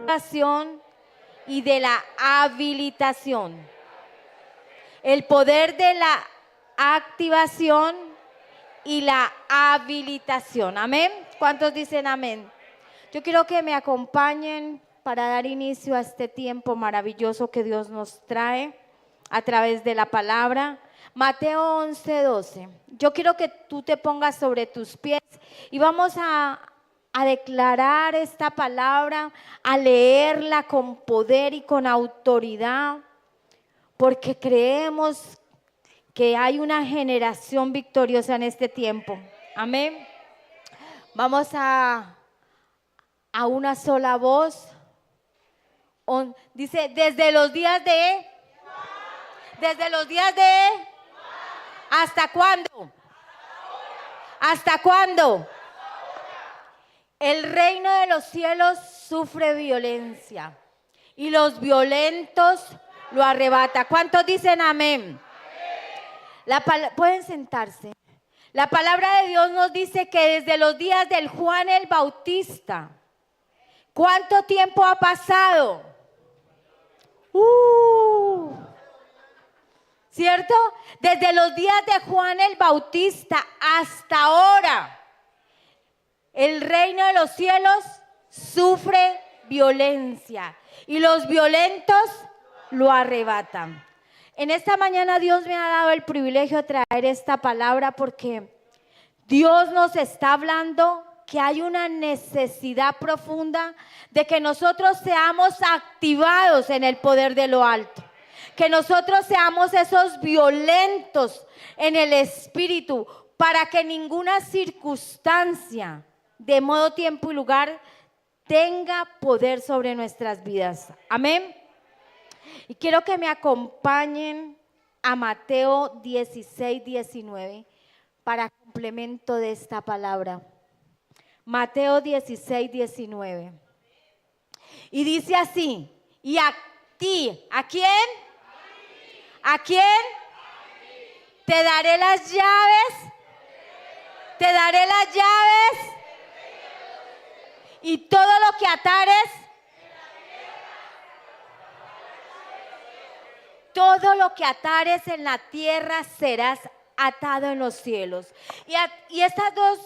activación y de la habilitación. El poder de la activación y la habilitación. Amén. ¿Cuántos dicen amén? Yo quiero que me acompañen para dar inicio a este tiempo maravilloso que Dios nos trae a través de la palabra. Mateo 11:12. Yo quiero que tú te pongas sobre tus pies y vamos a declarar esta palabra, a leerla con poder y con autoridad, porque creemos que hay una generación victoriosa en este tiempo. Amén. Vamos a una sola voz. Dice, desde los días de... ¿Hasta cuándo? ¿Hasta cuándo? El reino de los cielos sufre violencia y los violentos lo arrebata. ¿Cuántos dicen amén? Pueden sentarse. La palabra de Dios nos dice que desde los días del Juan el Bautista, ¿cuánto tiempo ha pasado? ¿Cierto? Desde los días de Juan el Bautista hasta ahora, el reino de los cielos sufre violencia y los violentos lo arrebatan. En esta mañana Dios me ha dado el privilegio de traer esta palabra porque Dios nos está hablando que hay una necesidad profunda de que nosotros seamos activados en el poder de lo alto. Que nosotros seamos esos violentos en el espíritu para que ninguna circunstancia de modo, tiempo y lugar tenga poder sobre nuestras vidas. Amén. Y quiero que me acompañen a Mateo 16:19 para complemento de esta palabra. Mateo 16:19. Y dice así, y a ti, ¿a quién? ¿A quién? Te daré las llaves. Te daré las llaves. Y todo lo que atares, todo lo que atares en la tierra serás atado en los cielos. Y estas dos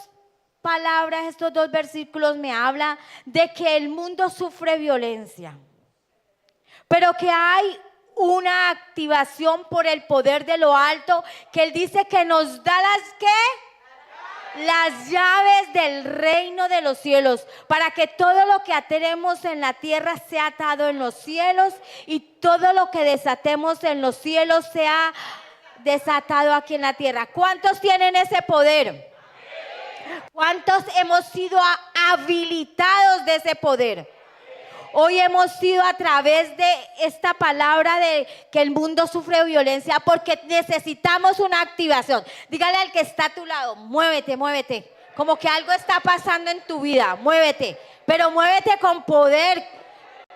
palabras, estos dos versículos me hablan de que el mundo sufre violencia, pero que hay una activación por el poder de lo alto, que Él dice que nos da las llaves del reino de los cielos, para que todo lo que atemos en la tierra sea atado en los cielos y todo lo que desatemos en los cielos sea desatado aquí en la tierra. ¿Cuántos tienen ese poder? ¿Cuántos hemos sido habilitados de ese poder? Hoy hemos sido a través de esta palabra de que el mundo sufre violencia porque necesitamos una activación. Dígale al que está a tu lado, muévete, muévete. Como que algo está pasando en tu vida, muévete. Pero muévete con poder.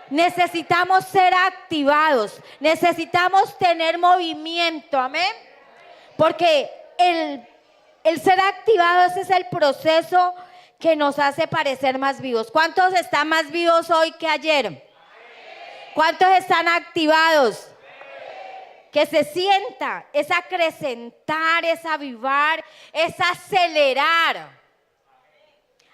Necesitamos ser activados. Necesitamos tener movimiento, amén. Porque el ser activados es el proceso que nos hace parecer más vivos. ¿Cuántos están más vivos hoy que ayer? ¿Cuántos están activados? Que se sienta, es acrecentar, es avivar, es acelerar,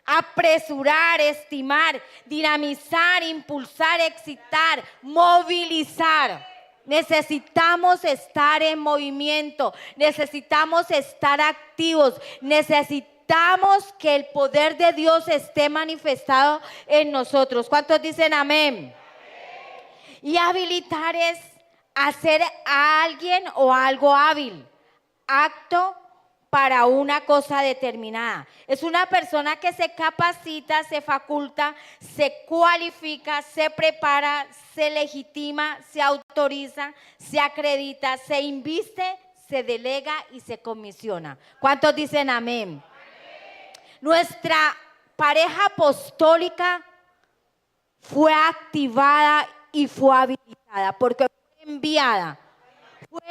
apresurar, estimar, dinamizar, impulsar, excitar, movilizar. Necesitamos estar en movimiento, necesitamos estar activos, necesitamos que el poder de Dios esté manifestado en nosotros. ¿Cuántos dicen amén? Y habilitar es hacer a alguien o algo hábil, acto para una cosa determinada. Es una persona que se capacita, se faculta, se cualifica, se prepara, se legitima, se autoriza, se acredita, se inviste, se delega y se comisiona. ¿Cuántos dicen amén? Nuestra pareja apostólica fue activada y fue habilitada porque fue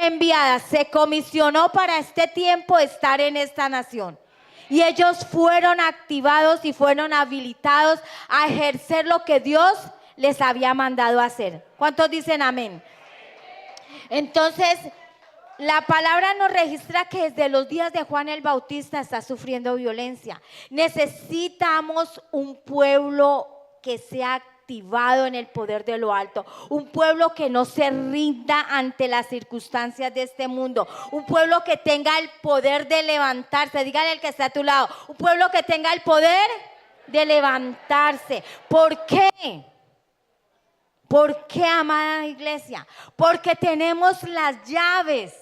enviada, se comisionó para este tiempo estar en esta nación. Y ellos fueron activados y fueron habilitados a ejercer lo que Dios les había mandado hacer. ¿Cuántos dicen amén? Entonces, la palabra nos registra que desde los días de Juan el Bautista está sufriendo violencia. Necesitamos un pueblo que sea activado en el poder de lo alto, un pueblo que no se rinda ante las circunstancias de este mundo, un pueblo que tenga el poder de levantarse. Dígale al que está a tu lado, un pueblo que tenga el poder de levantarse. ¿Por qué? ¿Por qué, amada iglesia? Porque tenemos las llaves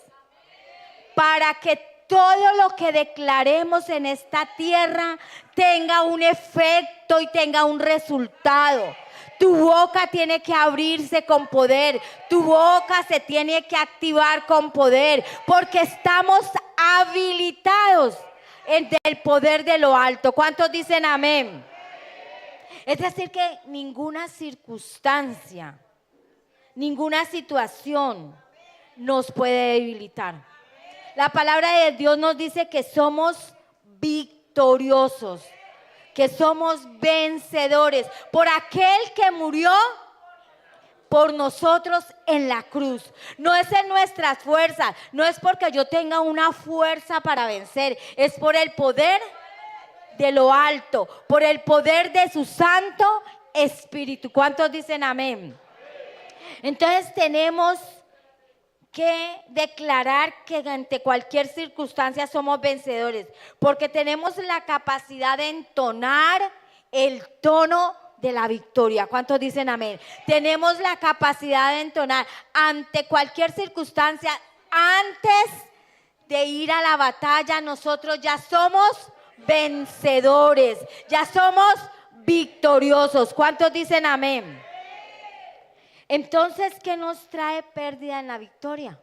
para que todo lo que declaremos en esta tierra tenga un efecto y tenga un resultado. Tu boca tiene que abrirse con poder, tu boca se tiene que activar con poder, porque estamos habilitados en el poder de lo alto. ¿Cuántos dicen amén? Es decir, que ninguna circunstancia, ninguna situación nos puede debilitar. La palabra de Dios nos dice que somos victoriosos, que somos vencedores por aquel que murió por nosotros en la cruz. No es en nuestras fuerzas, no es porque yo tenga una fuerza para vencer, es por el poder de lo alto, por el poder de su Santo Espíritu. ¿Cuántos dicen amén? Entonces tenemos que declarar que ante cualquier circunstancia somos vencedores, porque tenemos la capacidad de entonar el tono de la victoria. ¿Cuántos dicen amén? Tenemos la capacidad de entonar ante cualquier circunstancia. Antes de ir a la batalla, nosotros ya somos vencedores, ya somos victoriosos. ¿Cuántos dicen amén? Entonces, ¿qué nos trae pérdida en la victoria?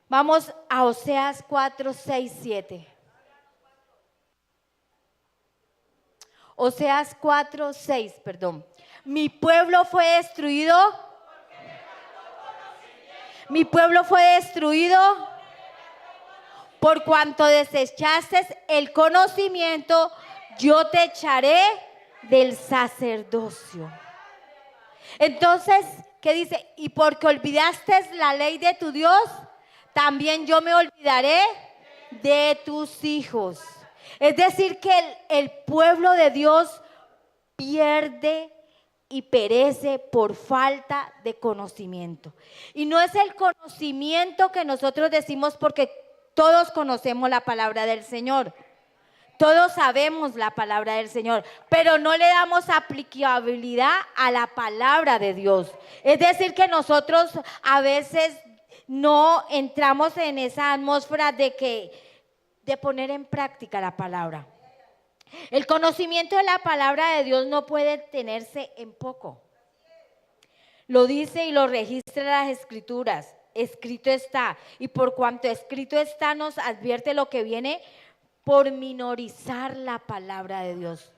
Vamos a Oseas 4, 6, 7. Oseas 4, 6, perdón. Mi pueblo fue destruido. Mi pueblo fue destruido por cuanto desechaste el conocimiento, yo te echaré del sacerdocio. Entonces, ¿qué dice? Y porque olvidaste la ley de tu Dios, también yo me olvidaré de tus hijos. Es decir, que el pueblo de Dios pierde y perece por falta de conocimiento. Y no es el conocimiento que nosotros decimos, porque todos conocemos la palabra del Señor. Todos sabemos la palabra del Señor, pero no le damos aplicabilidad a la palabra de Dios. Es decir, que nosotros a veces no entramos en esa atmósfera de poner en práctica la palabra. El conocimiento de la palabra de Dios no puede tenerse en poco. Lo dice y lo registra las Escrituras. Escrito está, y por cuanto escrito está, nos advierte lo que viene por minorizar la palabra de Dios.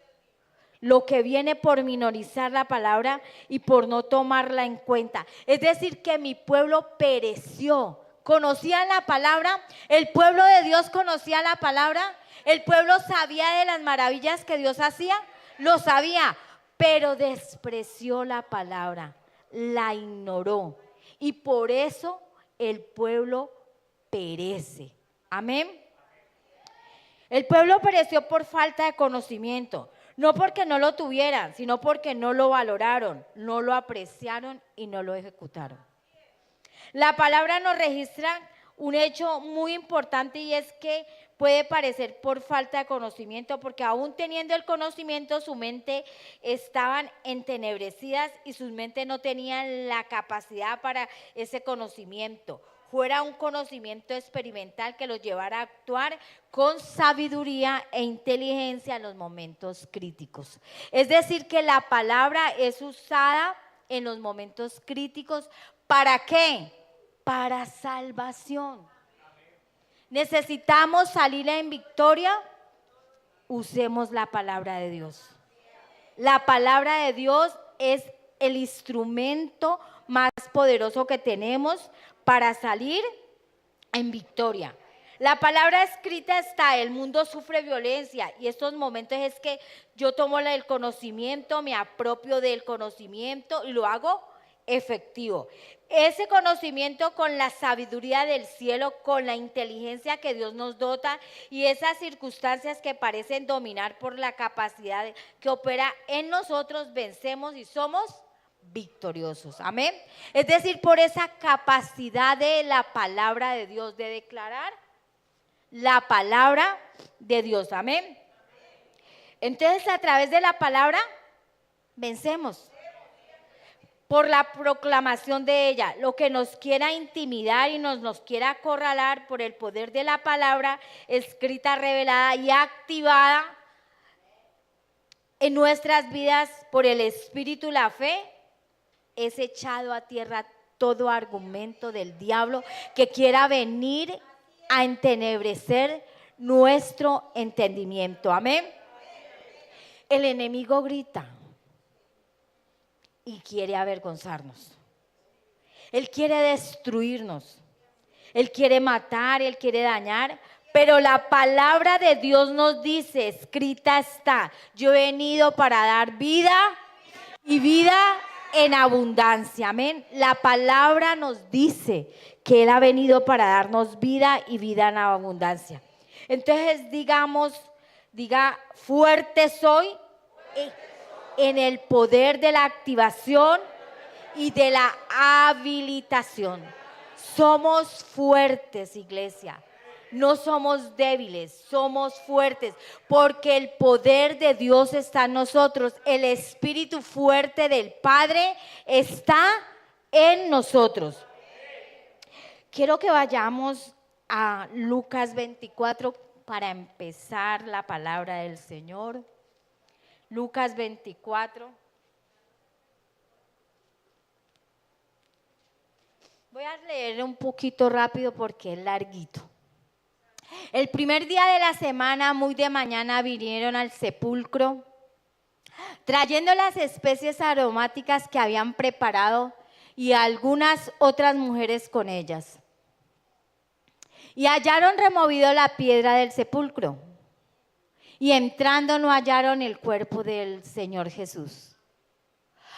Lo que viene por minorizar la palabra y por no tomarla en cuenta. Es decir, que mi pueblo pereció. ¿Conocían la palabra? ¿El pueblo de Dios conocía la palabra? ¿El pueblo sabía de las maravillas que Dios hacía? Lo sabía, pero despreció la palabra, la ignoró. Y por eso el pueblo perece. Amén. El pueblo pereció por falta de conocimiento, no porque no lo tuvieran, sino porque no lo valoraron, no lo apreciaron y no lo ejecutaron. La palabra nos registra un hecho muy importante, y es que puede parecer por falta de conocimiento, porque aún teniendo el conocimiento, su mente estaban entenebrecidas y sus mentes no tenían la capacidad para ese conocimiento. Fuera un conocimiento experimental que los llevara a actuar con sabiduría e inteligencia en los momentos críticos. Es decir, que la palabra es usada en los momentos críticos. ¿Para qué? Para salvación. Necesitamos salir en victoria, usemos la palabra de Dios. La palabra de Dios es el instrumento más poderoso que tenemos para salir en victoria. La palabra escrita está, el mundo sufre violencia y estos momentos es que yo tomo el conocimiento, me apropio del conocimiento y lo hago efectivo. Ese conocimiento con la sabiduría del cielo, con la inteligencia que Dios nos dota y esas circunstancias que parecen dominar por la capacidad que opera en nosotros, vencemos y somos victoriosos. Amén. Es decir, por esa capacidad de la palabra de Dios, de declarar la palabra de Dios. Amén. Entonces, a través de la palabra vencemos. Por la proclamación de ella, lo que nos quiera intimidar y nos quiera acorralar por el poder de la palabra escrita, revelada y activada en nuestras vidas por el Espíritu y la fe, es echado a tierra todo argumento del diablo que quiera venir a entenebrecer nuestro entendimiento. Amén. El enemigo grita y quiere avergonzarnos. Él quiere destruirnos. Él quiere matar, Él quiere dañar. Pero la palabra de Dios nos dice, escrita está, yo he venido para dar vida y vida en abundancia. Amén. La palabra nos dice que Él ha venido para darnos vida y vida en abundancia. Entonces diga, fuerte soy en el poder de la activación y de la habilitación. Somos fuertes, iglesia. No somos débiles, somos fuertes, porque el poder de Dios está en nosotros. El espíritu fuerte del Padre está en nosotros. Quiero que vayamos a Lucas 24 para empezar la palabra del Señor. Lucas 24. Voy a leer un poquito rápido porque es larguito. El primer día de la semana, muy de mañana, vinieron al sepulcro, trayendo las especies aromáticas que habían preparado y algunas otras mujeres con ellas. Y hallaron removido la piedra del sepulcro. Y entrando no hallaron el cuerpo del Señor Jesús.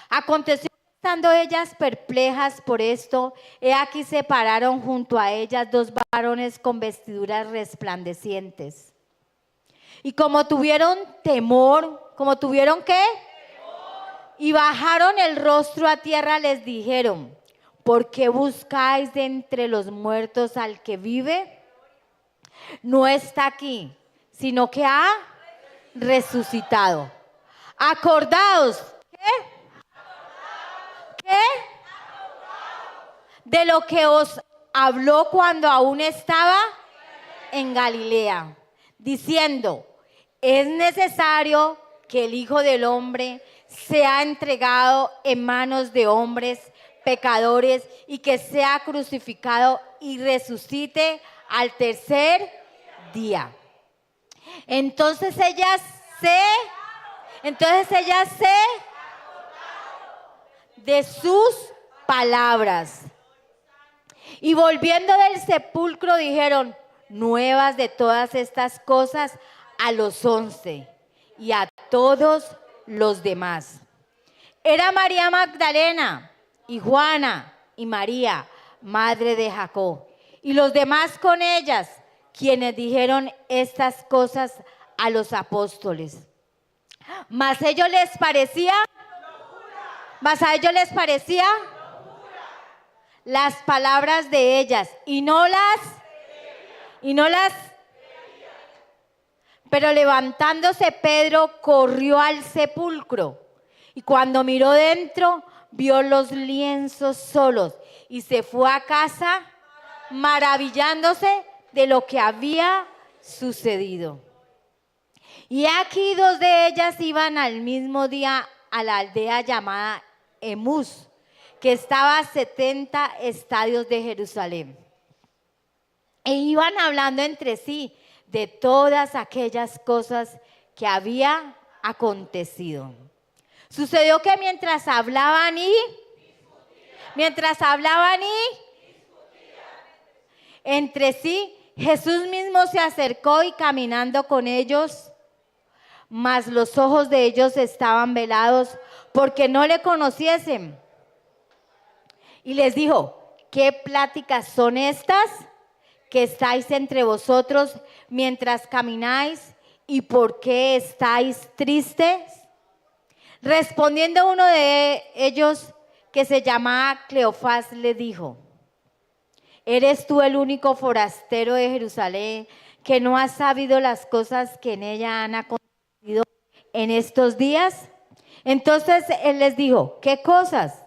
Aconteció que estando ellas perplejas por esto, he aquí se pararon junto a ellas dos varones con vestiduras resplandecientes. Y como tuvieron temor, ¿qué? Y bajaron el rostro a tierra, les dijeron, ¿por qué buscáis de entre los muertos al que vive? No está aquí, sino que ha resucitado. Acordaos, ¿qué? De lo que os habló cuando aún estaba en Galilea, diciendo, es necesario que el Hijo del Hombre sea entregado en manos de hombres pecadores y que sea crucificado y resucite al tercer día. Entonces ellas de sus palabras. Y volviendo del sepulcro dijeron nuevas de todas estas cosas a los 11 y a todos los demás. Era María Magdalena y Juana y María, madre de Jacob, y los demás con ellas, quienes dijeron estas cosas a los apóstoles. Mas a ellos les parecía las palabras de ellas y no las pero levantándose Pedro corrió al sepulcro y cuando miró dentro vio los lienzos solos y se fue a casa maravillándose de lo que había sucedido. Y aquí dos de ellas iban al mismo día a la aldea llamada Emús, que estaba a 70 estadios de Jerusalén. E iban hablando entre sí de todas aquellas cosas que había acontecido. Sucedió que mientras hablaban entre sí, Jesús mismo se acercó y caminando con ellos, mas los ojos de ellos estaban velados porque no le conociesen. Y les dijo, ¿qué pláticas son estas que estáis entre vosotros mientras camináis? ¿Y por qué estáis tristes? Respondiendo uno de ellos, que se llamaba Cleofás, le dijo, ¿eres tú el único forastero de Jerusalén que no has sabido las cosas que en ella han acontecido en estos días? Entonces él les dijo, ¿qué cosas?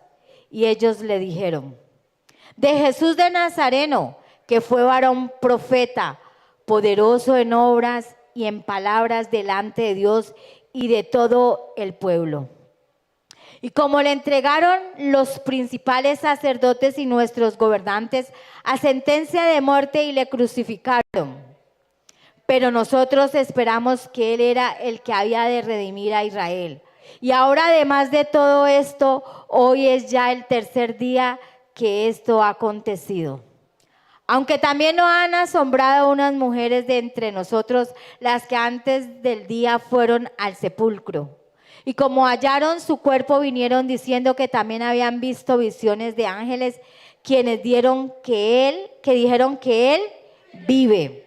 Y ellos le dijeron, de Jesús de Nazareno, que fue varón profeta, poderoso en obras y en palabras delante de Dios y de todo el pueblo. Y como le entregaron los principales sacerdotes y nuestros gobernantes a sentencia de muerte y le crucificaron. Pero nosotros esperamos que Él era el que había de redimir a Israel. Y ahora, además de todo esto, hoy es ya el tercer día que esto ha acontecido. Aunque también nos han asombrado unas mujeres de entre nosotros, las que antes del día fueron al sepulcro. Y como hallaron su cuerpo, vinieron diciendo que también habían visto visiones de ángeles, quienes dijeron que él vive.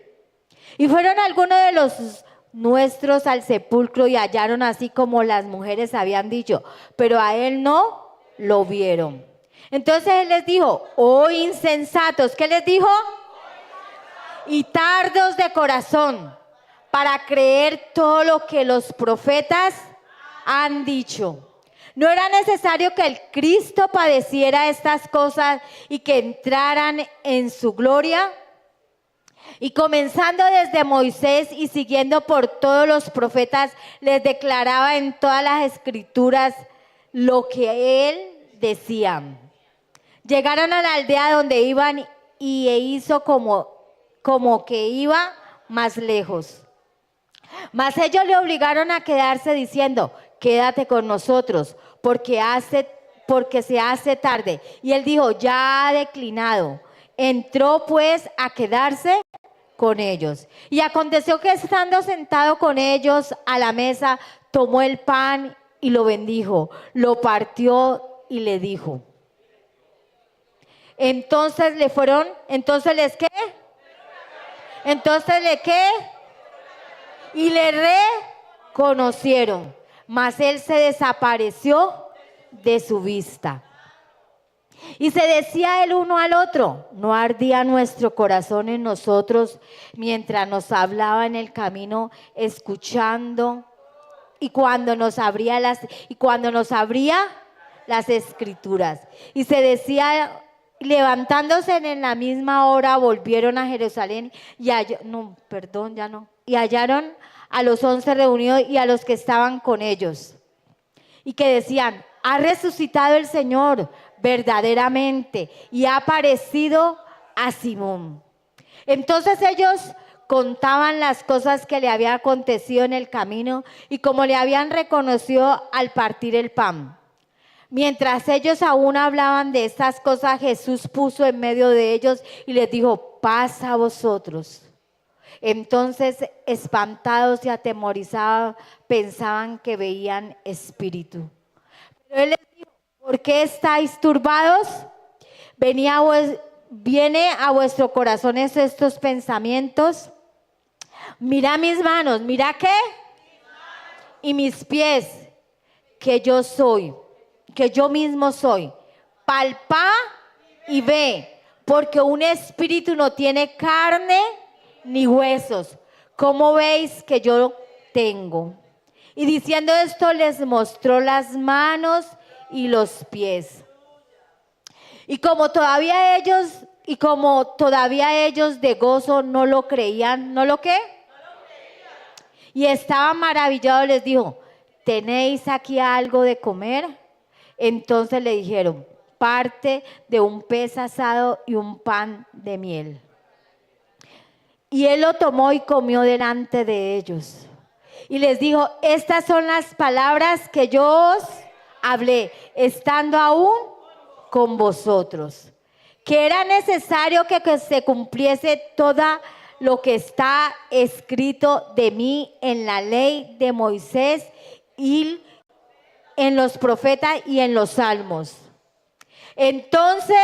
Y fueron algunos de los nuestros al sepulcro y hallaron así como las mujeres habían dicho, pero a él no lo vieron. Entonces él les dijo, oh insensatos, ¿qué les dijo? Y tardos de corazón para creer todo lo que los profetas han dicho. ¿No era necesario que el Cristo padeciera estas cosas y que entraran en su gloria? Y comenzando desde Moisés y siguiendo por todos los profetas, les declaraba en todas las escrituras lo que él decía. Llegaron a la aldea donde iban y hizo como que iba más lejos. Mas ellos le obligaron a quedarse diciendo, quédate con nosotros, porque se hace tarde. Y él dijo, ya ha declinado. Entró pues a quedarse con ellos. Y aconteció que estando sentado con ellos a la mesa, tomó el pan y lo bendijo, lo partió y le dijo. Entonces ¿qué? Y le reconocieron, mas él se desapareció de su vista. Y se decía el uno al otro, ¿no ardía nuestro corazón en nosotros mientras nos hablaba en el camino, escuchando? Y cuando nos abría las escrituras. Y se decía, levantándose en la misma hora, volvieron a Jerusalén y hallaron a los 11 reunidos y a los que estaban con ellos. Y que decían, ha resucitado el Señor verdaderamente y ha aparecido a Simón. Entonces ellos contaban las cosas que le había acontecido en el camino y como le habían reconocido al partir el pan. Mientras ellos aún hablaban de estas cosas, Jesús puso en medio de ellos y les dijo, paz a vosotros. Entonces, espantados y atemorizados, pensaban que veían espíritu. Pero él les dijo, ¿por qué estáis turbados? ¿Viene a vuestro corazón estos pensamientos? Mira mis manos, ¿mira qué? Y mis pies, que yo mismo soy. Palpa y ve, porque un espíritu no tiene carne ni huesos, como veis que yo tengo. Y diciendo esto les mostró las manos y los pies. Y como todavía ellos de gozo no lo creían, ¿no lo qué? Y estaban maravillados, les dijo, ¿tenéis aquí algo de comer? Entonces le dijeron, parte de un pez asado y un pan de miel. Y él lo tomó y comió delante de ellos. Y les dijo, estas son las palabras que yo os hablé, estando aún con vosotros. Que era necesario que se cumpliese toda lo que está escrito de mí en la ley de Moisés y en los profetas y en los salmos. Entonces,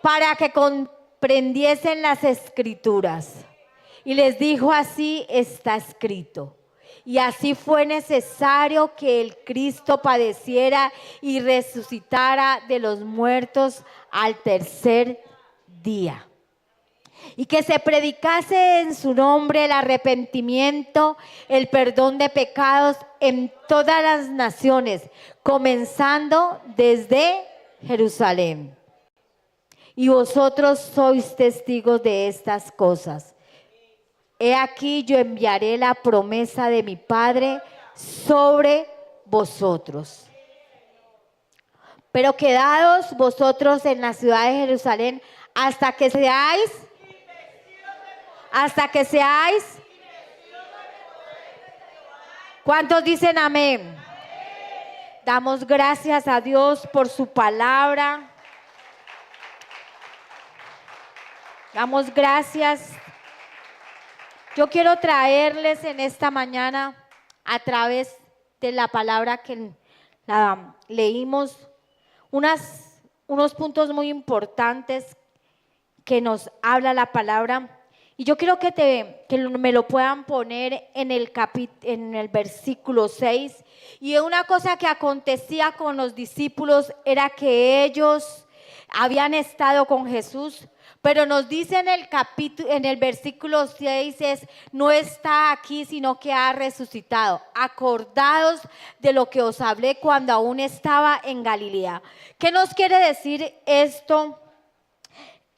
para que comprendiesen las escrituras. Y les dijo: así está escrito. Y así fue necesario que el Cristo padeciera y resucitara de los muertos al tercer día. Y que se predicase en su nombre el arrepentimiento, el perdón de pecados en todas las naciones, comenzando desde Jerusalén. Y vosotros sois testigos de estas cosas. He aquí yo enviaré la promesa de mi Padre sobre vosotros. Pero quedaos vosotros en la ciudad de Jerusalén hasta que seáis. ¿Cuántos dicen amén? Damos gracias a Dios por su palabra. Damos gracias. Yo quiero traerles en esta mañana, a través de la palabra que leímos, unos puntos muy importantes que nos habla la palabra. Y yo quiero que me lo puedan poner en el versículo 6. Y una cosa que acontecía con los discípulos era que ellos habían estado con Jesús, pero nos dice en el versículo 6 no está aquí, sino que ha resucitado. Acordados de lo que os hablé cuando aún estaba en Galilea. ¿Qué nos quiere decir esto?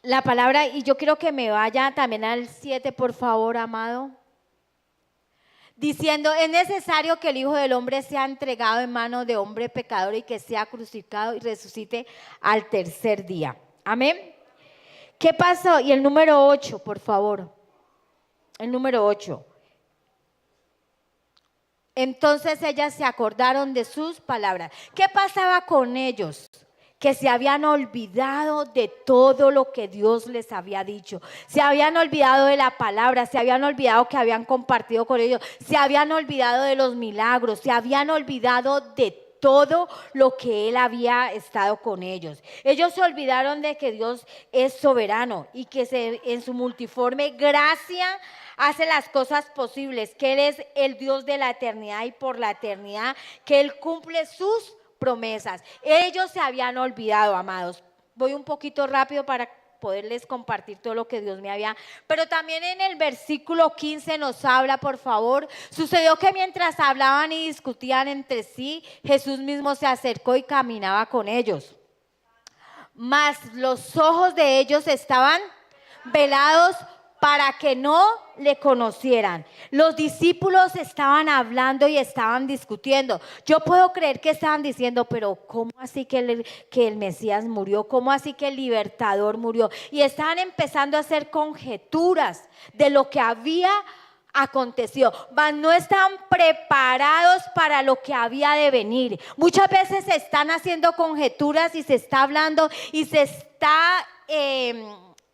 La palabra, y yo quiero que me vaya también al 7, por favor, amado. Diciendo: es necesario que el Hijo del Hombre sea entregado en manos de hombre pecador y que sea crucificado y resucite al tercer día. Amén. ¿Qué pasó? Y el número 8, por favor. El número 8. Entonces ellas se acordaron de sus palabras. ¿Qué pasaba con ellos? Que se habían olvidado de todo lo que Dios les había dicho. Se habían olvidado de la palabra, se habían olvidado que habían compartido con ellos, se habían olvidado de los milagros, se habían olvidado de todo lo que Él había estado con ellos. Ellos se olvidaron de que Dios es soberano y que en su multiforme gracia hace las cosas posibles, que Él es el Dios de la eternidad y por la eternidad, que Él cumple sus promesas. Ellos se habían olvidado, amados. Voy un poquito rápido para poderles compartir todo lo que Dios me había. Pero también en el versículo 15 nos habla, por favor. Sucedió que mientras hablaban y discutían entre sí, Jesús mismo se acercó y caminaba con ellos. Mas los ojos de ellos estaban velados para que no le conocieran. Los discípulos estaban hablando y estaban discutiendo. Yo puedo creer que estaban diciendo: pero ¿cómo así que el Mesías murió? ¿Cómo así que el libertador murió? Y estaban empezando a hacer conjeturas de lo que había acontecido, mas no estaban preparados para lo que había de venir. Muchas veces se están haciendo conjeturas y se está hablando y se está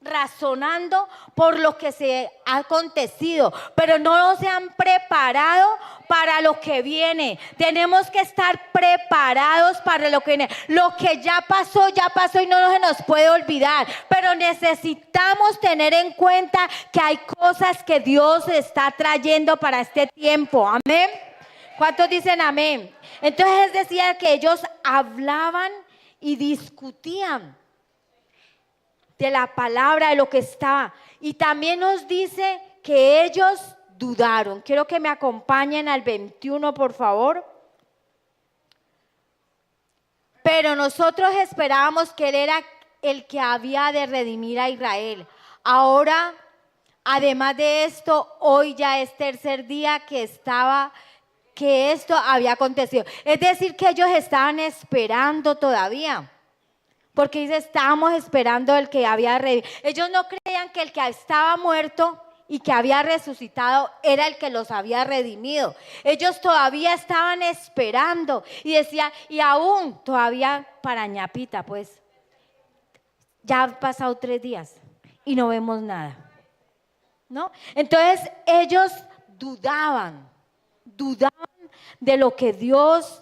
razonando por lo que se ha acontecido, pero no se han preparado para lo que viene. Tenemos que estar preparados para lo que viene. Lo que ya pasó y no se nos puede olvidar, pero necesitamos tener en cuenta que hay cosas que Dios está trayendo para este tiempo. Amén. ¿Cuántos dicen amén? Entonces decía que ellos hablaban y discutían de la palabra, de lo que estaba. Y también nos dice que ellos dudaron. Quiero que me acompañen al 21, por favor. Pero nosotros esperábamos que Él era el que había de redimir a Israel. Ahora, además de esto, hoy ya es tercer día que esto había acontecido. Es decir, que ellos estaban esperando todavía. Porque dice: estábamos esperando el que había revivido. Ellos no creían que el que estaba muerto y que había resucitado era el que los había redimido. Ellos todavía estaban esperando y decía, y aún todavía para ñapita, pues Ya han pasado 3 días y no vemos nada, ¿no? Entonces ellos dudaban de lo que Dios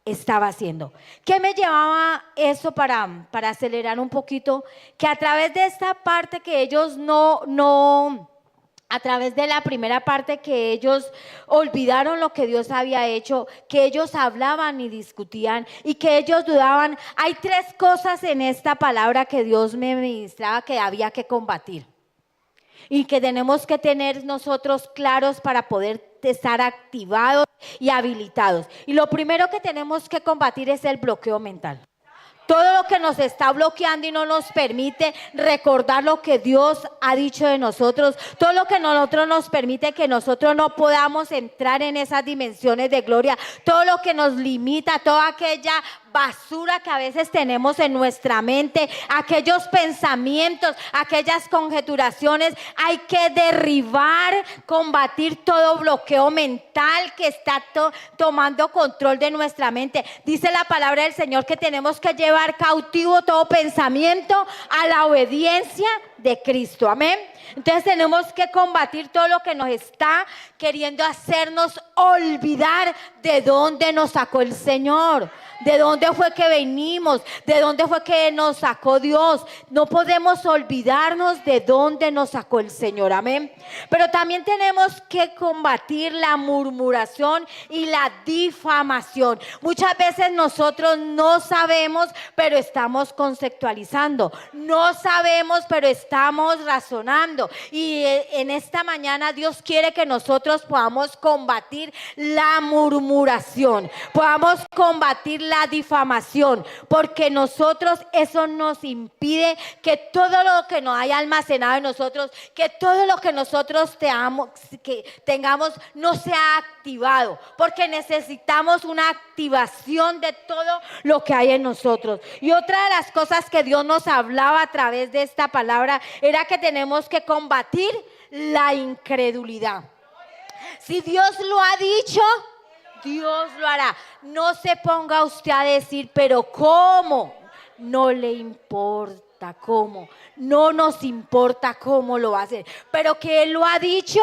estaba haciendo. ¿Qué me llevaba eso para acelerar un poquito? Que a través de esta parte que ellos a través de la primera parte que ellos olvidaron lo que Dios había hecho, que ellos hablaban y discutían y que ellos dudaban, hay 3 cosas en esta palabra que Dios me ministraba que había que combatir y que tenemos que tener nosotros claros para poder estar activados y habilitados. Y lo primero que tenemos que combatir es el bloqueo mental. Todo lo que nos está bloqueando y no nos permite recordar lo que Dios ha dicho de nosotros, todo lo que nosotros nos permite que nosotros no podamos entrar en esas dimensiones de gloria, todo lo que nos limita, toda aquella basura que a veces tenemos en nuestra mente, aquellos pensamientos, aquellas conjeturaciones, hay que derribar, combatir todo bloqueo mental que está tomando control de nuestra mente. Dice la palabra del Señor que tenemos que llevar cautivo todo pensamiento a la obediencia de Cristo. Amén. Entonces tenemos que combatir todo lo que nos está queriendo hacernos olvidar de dónde nos sacó el Señor, de dónde fue que venimos, de dónde fue que nos sacó Dios. No podemos olvidarnos de dónde nos sacó el Señor. Amén. Pero también tenemos que combatir la murmuración y la difamación. Muchas veces nosotros no sabemos, pero estamos conceptualizando. No sabemos, pero estamos razonando. Y en esta mañana Dios quiere que nosotros podamos combatir la murmuración, podamos combatir la difamación, porque nosotros eso nos impide que todo lo que nos haya almacenado en nosotros, que todo lo que nosotros tengamos no sea activado, porque necesitamos una activación de todo lo que hay en nosotros. Y otra de las cosas que Dios nos hablaba a través de esta palabra era que tenemos que combatir la incredulidad. Si Dios lo ha dicho, Dios lo hará. No se ponga usted a decir, pero ¿cómo? No le importa cómo. No nos importa cómo lo va a hacer. Pero que Él lo ha dicho,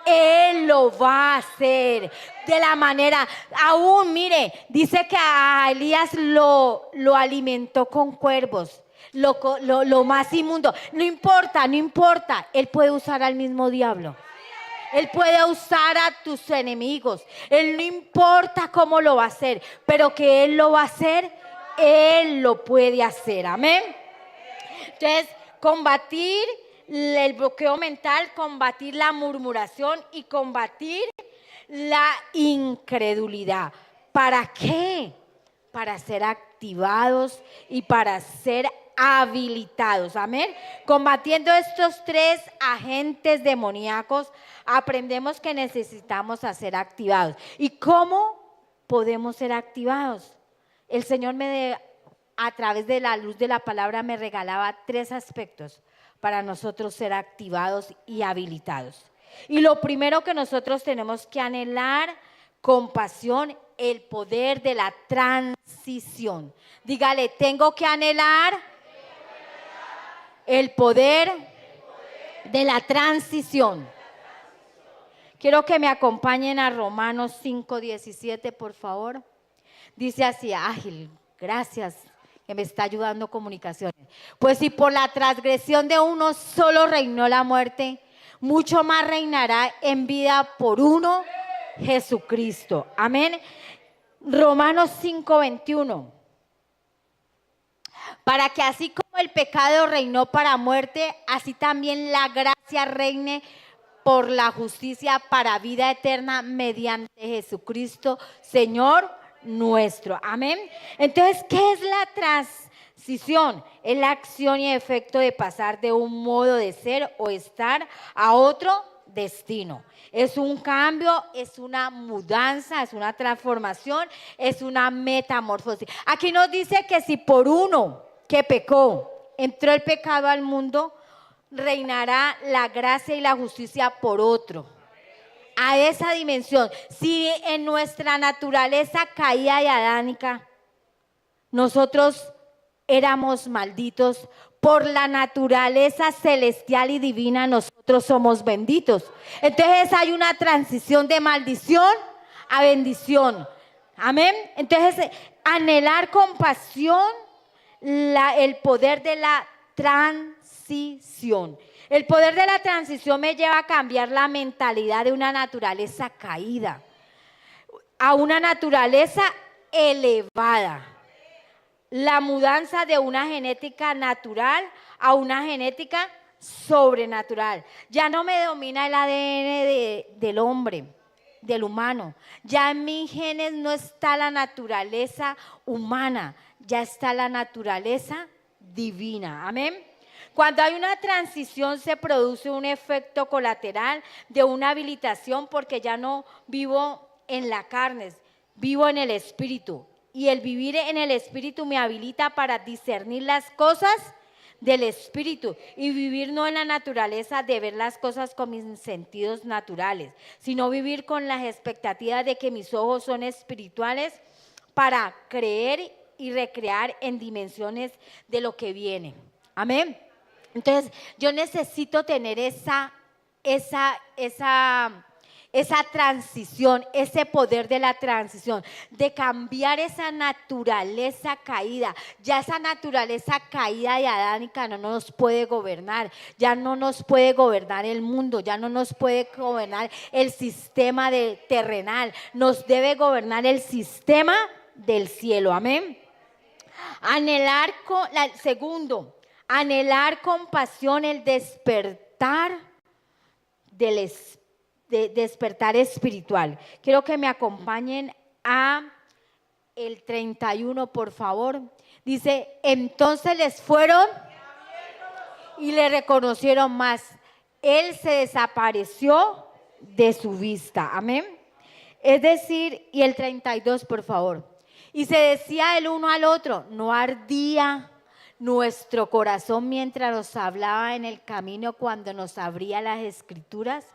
Él lo va a hacer de la manera. Aún, mire, dice que a Elías lo alimentó con cuervos. Lo más inmundo. No importa. Él puede usar al mismo diablo. Él puede usar a tus enemigos. Él no importa cómo lo va a hacer, pero que Él lo va a hacer, Él lo puede hacer. Amén. Entonces, combatir el bloqueo mental, combatir la murmuración y combatir la incredulidad. ¿Para qué? Para ser activados y para ser habilitados. Amén. Combatiendo estos 3 agentes demoníacos, aprendemos que necesitamos ser activados. ¿Y cómo podemos ser activados? El Señor a través de la luz de la palabra me regalaba 3 aspectos para nosotros ser activados y habilitados. Y lo primero que nosotros tenemos que anhelar con pasión, el poder de la transición. Dígale, tengo que anhelar el poder de la transición. Quiero que me acompañen a Romanos 5:17, por favor. Dice así, ágil, gracias, que me está ayudando comunicaciones. Pues si por la transgresión de uno solo reinó la muerte, mucho más reinará en vida por uno, Jesucristo. Amén. Romanos 5:21. Para que así como el pecado reinó para muerte, así también la gracia reine por la justicia para vida eterna mediante Jesucristo, Señor nuestro. Amén. Entonces, ¿qué es la transición? Es la acción y efecto de pasar de un modo de ser o estar a otro destino. Es un cambio, es una mudanza, es una transformación, es una metamorfosis. Aquí nos dice que si por uno que pecó entró el pecado al mundo, reinará la gracia y la justicia por otro. A esa dimensión. Si en nuestra naturaleza caída y adánica nosotros éramos malditos, por la naturaleza celestial y divina nosotros somos benditos. Entonces hay una transición de maldición a bendición. Amén. Entonces, anhelar con pasión el poder de la transición. El poder de la transición me lleva a cambiar la mentalidad de una naturaleza caída a una naturaleza elevada. La mudanza de una genética natural a una genética sobrenatural. Ya no me domina el ADN del hombre, del humano. Ya en mis genes no está la naturaleza humana, ya está la naturaleza divina. Amén. Cuando hay una transición se produce un efecto colateral de una habilitación porque ya no vivo en la carne, vivo en el espíritu. Y el vivir en el espíritu me habilita para discernir las cosas del espíritu y vivir no en la naturaleza de ver las cosas con mis sentidos naturales, sino vivir con las expectativas de que mis ojos son espirituales para creer y recrear en dimensiones de lo que viene. Amén. Entonces, yo necesito tener esa transición, ese poder de la transición, de cambiar esa naturaleza caída. Ya esa naturaleza caída y adánica no nos puede gobernar, ya no nos puede gobernar el mundo, ya no nos puede gobernar el sistema terrenal, nos debe gobernar el sistema del cielo. Amén. Segundo, anhelar con pasión el despertar despertar espiritual. Quiero que me acompañen a el 31, por favor. Dice, entonces les fueron y le reconocieron más. Él se desapareció de su vista. Amén. Es decir, y el 32, por favor. Y se decía el uno al otro, ¿no ardía nuestro corazón mientras nos hablaba en el camino cuando nos abría las escrituras?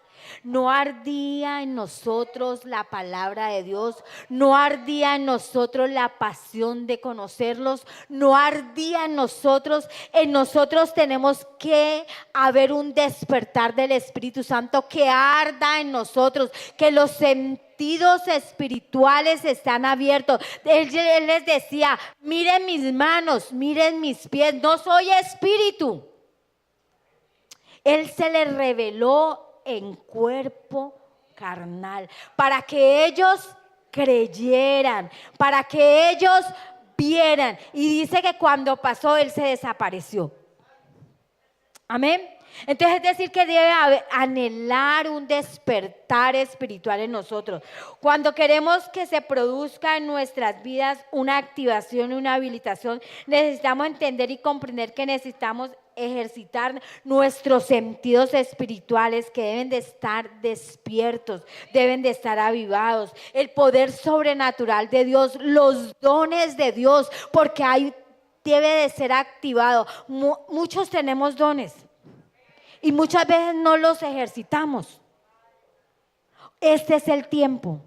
¿No ardía en nosotros la palabra de Dios? ¿No ardía en nosotros la pasión de conocerlos? ¿No ardía en nosotros? En nosotros tenemos que haber un despertar del Espíritu Santo que arda en nosotros, que los sentidos espirituales están abiertos. Él les decía, miren mis manos, miren mis pies, no soy espíritu. Él se les reveló en cuerpo carnal, para que ellos creyeran, para que ellos vieran. Y dice que cuando pasó, Él se desapareció. Amén. Entonces es decir que debe anhelar un despertar espiritual en nosotros. Cuando queremos que se produzca en nuestras vidas una activación, una habilitación, necesitamos entender y comprender que necesitamos ejercitar nuestros sentidos espirituales que deben de estar despiertos, deben de estar avivados. El poder sobrenatural de Dios, los dones de Dios, porque debe de ser activado. Muchos tenemos dones y muchas veces no los ejercitamos. Este es el tiempo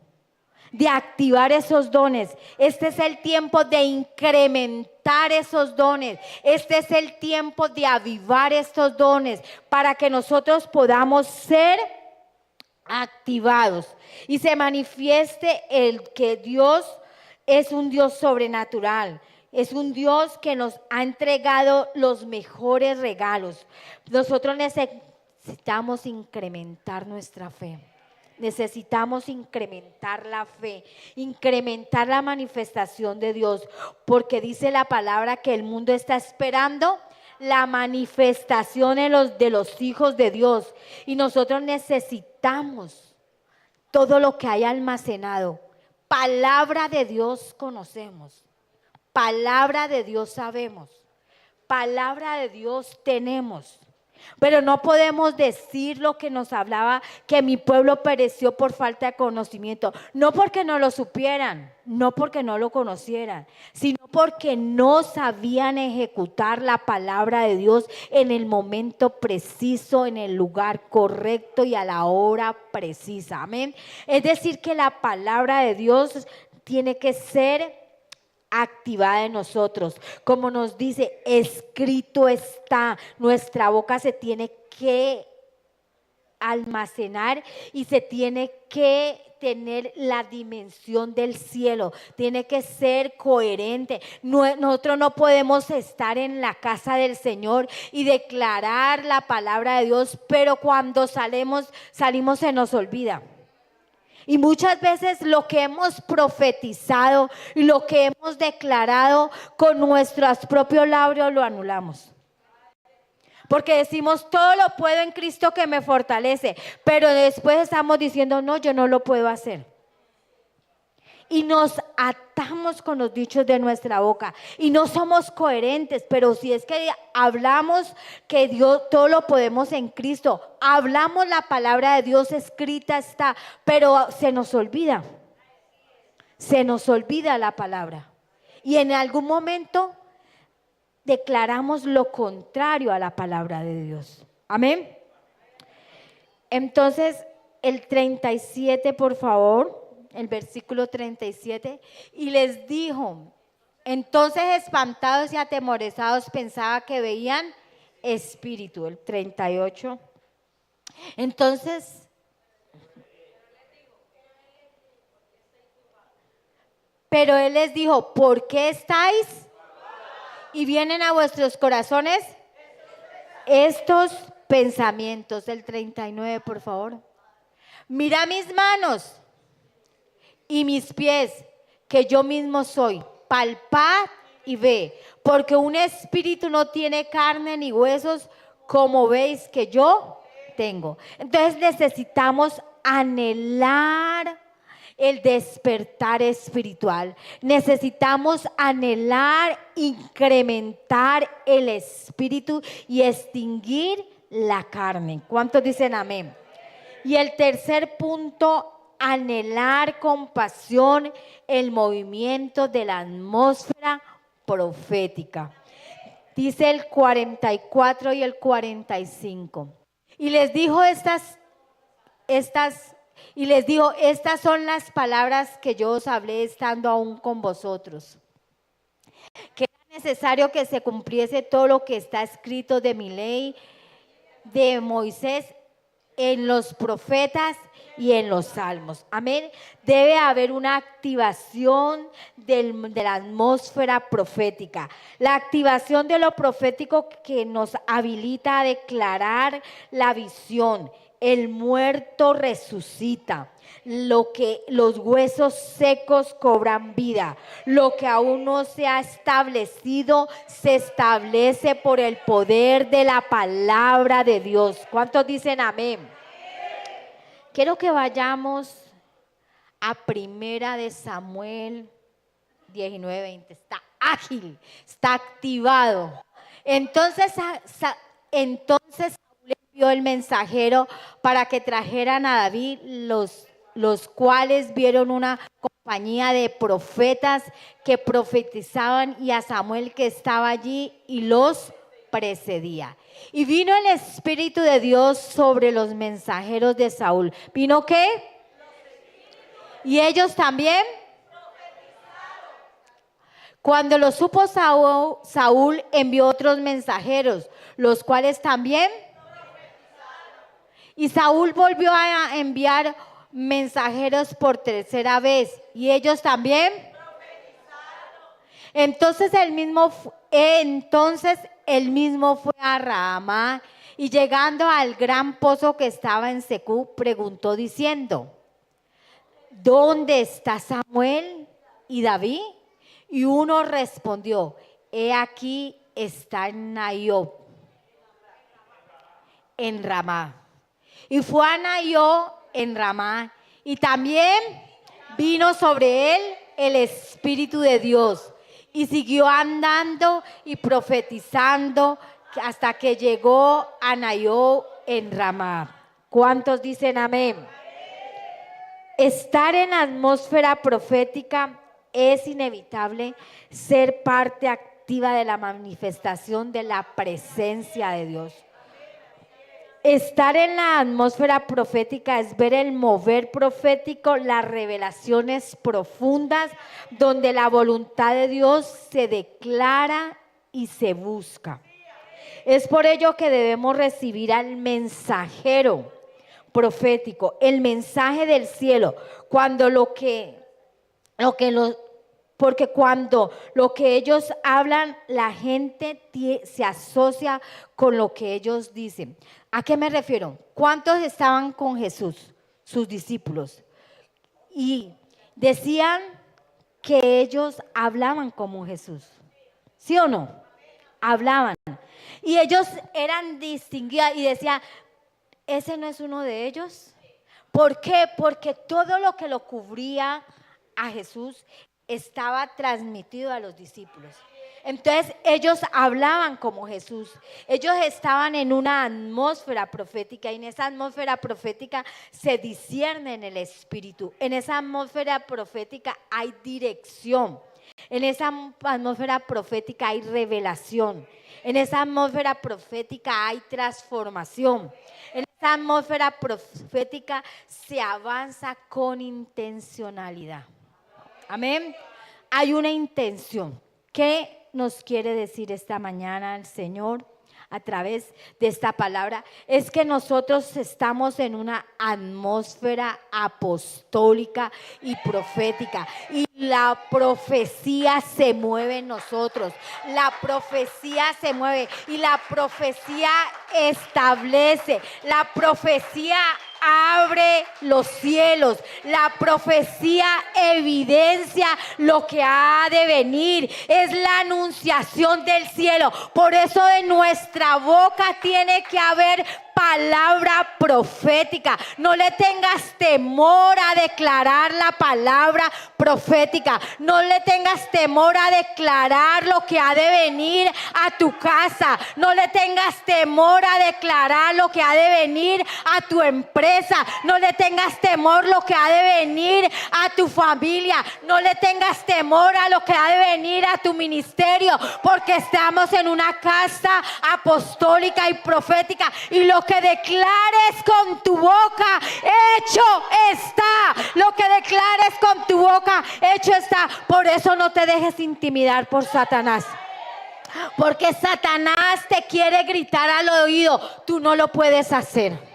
de activar esos dones. Este es el tiempo de incrementar esos dones. Este es el tiempo de avivar estos dones para que nosotros podamos ser activados y se manifieste el que Dios es un Dios sobrenatural. Es un Dios que nos ha entregado los mejores regalos. Nosotros necesitamos incrementar nuestra fe. Necesitamos incrementar la fe, incrementar la manifestación de Dios, porque dice la palabra que el mundo está esperando la manifestación de los hijos de Dios. Y nosotros necesitamos todo lo que hay almacenado. Palabra de Dios conocemos. Palabra de Dios sabemos, palabra de Dios tenemos, pero no podemos decir lo que nos hablaba, que mi pueblo pereció por falta de conocimiento, no porque no lo supieran, no porque no lo conocieran, sino porque no sabían ejecutar la palabra de Dios en el momento preciso, en el lugar correcto y a la hora precisa. Amén. Es decir, que la palabra de Dios tiene que ser activada en nosotros. Como nos dice, escrito está, nuestra boca se tiene que almacenar y se tiene que tener la dimensión del cielo, tiene que ser coherente. Nosotros no podemos estar en la casa del Señor y declarar la palabra de Dios, pero cuando salimos se nos olvida. Y muchas veces lo que hemos profetizado y lo que hemos declarado con nuestros propios labios lo anulamos. Porque decimos, todo lo puedo en Cristo que me fortalece. Pero después estamos diciendo, no, yo no lo puedo hacer. Y nos atamos con los dichos de nuestra boca. Y no somos coherentes. Pero si es que hablamos que Dios, todo lo podemos en Cristo. Hablamos la palabra de Dios, escrita está. Pero se nos olvida. Se nos olvida la palabra. Y en algún momento declaramos lo contrario a la palabra de Dios. Amén. Entonces, el 37, por favor, el versículo 37. Y les dijo, entonces espantados y atemorizados pensaba que veían espíritu. El 38. Entonces, pero él les dijo, ¿por qué estáis? Y vienen a vuestros corazones estos pensamientos. El 39, por favor. Mira mis manos y mis pies, que yo mismo soy. Palpad y ve, porque un espíritu no tiene carne ni huesos, como veis que yo tengo. Entonces necesitamos anhelar el despertar espiritual. Necesitamos anhelar, incrementar el espíritu y extinguir la carne. ¿Cuántos dicen amén? Y el tercer punto, anhelar con pasión el movimiento de la atmósfera profética. Dice el 44 y el 45. Y les dijo estas son las palabras que yo os hablé estando aún con vosotros, que era necesario que se cumpliese todo lo que está escrito de mi ley, de Moisés, en los profetas y en los salmos. Amén. Debe haber una activación de la atmósfera profética. La activación de lo profético que nos habilita a declarar la visión. El muerto resucita, los huesos secos cobran vida, lo que aún no se ha establecido se establece por el poder de la palabra de Dios. ¿Cuántos dicen amén? Quiero que vayamos a Primera de Samuel 19:20. Está ágil, está activado. Entonces envió el mensajero para que trajeran a David, los cuales vieron una compañía de profetas que profetizaban y a Samuel que estaba allí y los precedía. Y vino el Espíritu de Dios sobre los mensajeros de Saúl. ¿Vino qué? Y ellos también. Cuando lo supo Saúl envió otros mensajeros, los cuales también. Y Saúl volvió a enviar mensajeros por tercera vez. ¿Y ellos también? Entonces él mismo fue a Ramá y llegando al gran pozo que estaba en Secú, preguntó diciendo, ¿dónde está Samuel y David? Y uno respondió, he aquí está en Naiob, en Ramá. Y fue a Naiob en Ramá, y también vino sobre él el Espíritu de Dios, y siguió andando y profetizando hasta que llegó a Naiob en Ramá. ¿Cuántos dicen amén? Estar en la atmósfera profética es inevitable ser parte activa de la manifestación de la presencia de Dios. Estar en la atmósfera profética es ver el mover profético, las revelaciones profundas, donde la voluntad de Dios se declara y se busca. Es por ello que debemos recibir al mensajero profético, el mensaje del cielo, cuando porque cuando lo que ellos hablan, la gente se asocia con lo que ellos dicen. ¿A qué me refiero? ¿Cuántos estaban con Jesús, sus discípulos? Y decían que ellos hablaban como Jesús. ¿Sí o no? Hablaban. Y ellos eran distinguidos y decían, ¿ese no es uno de ellos? ¿Por qué? Porque todo lo que lo cubría a Jesús estaba transmitido a los discípulos. Entonces ellos hablaban como Jesús. Ellos estaban en una atmósfera profética y en esa atmósfera profética se discierne en el espíritu. En esa atmósfera profética hay dirección. En esa atmósfera profética hay revelación. En esa atmósfera profética hay transformación. En esa atmósfera profética se avanza con intencionalidad. Amén. Hay una intención. ¿Qué nos quiere decir esta mañana el Señor a través de esta palabra? Es que nosotros estamos en una atmósfera apostólica y profética. Y la profecía se mueve en nosotros. La profecía se mueve y la profecía establece. La profecía abre los cielos. La profecía evidencia lo que ha de venir. Es la anunciación del cielo. Por eso de nuestra boca tiene que haber palabra profética. No le tengas temor a declarar la palabra profética. No le tengas temor a declarar lo que ha de venir a tu casa. No le tengas temor a declarar lo que ha de venir a tu empresa. No le tengas temor lo que ha de venir a tu familia. No le tengas temor a lo que ha de venir a tu ministerio, porque estamos en una casa apostólica y profética, y lo que declares con tu boca, hecho está. Lo que declares con tu boca, hecho está. Por eso no te dejes intimidar por Satanás. Porque Satanás te quiere gritar al oído, tú no lo puedes hacer.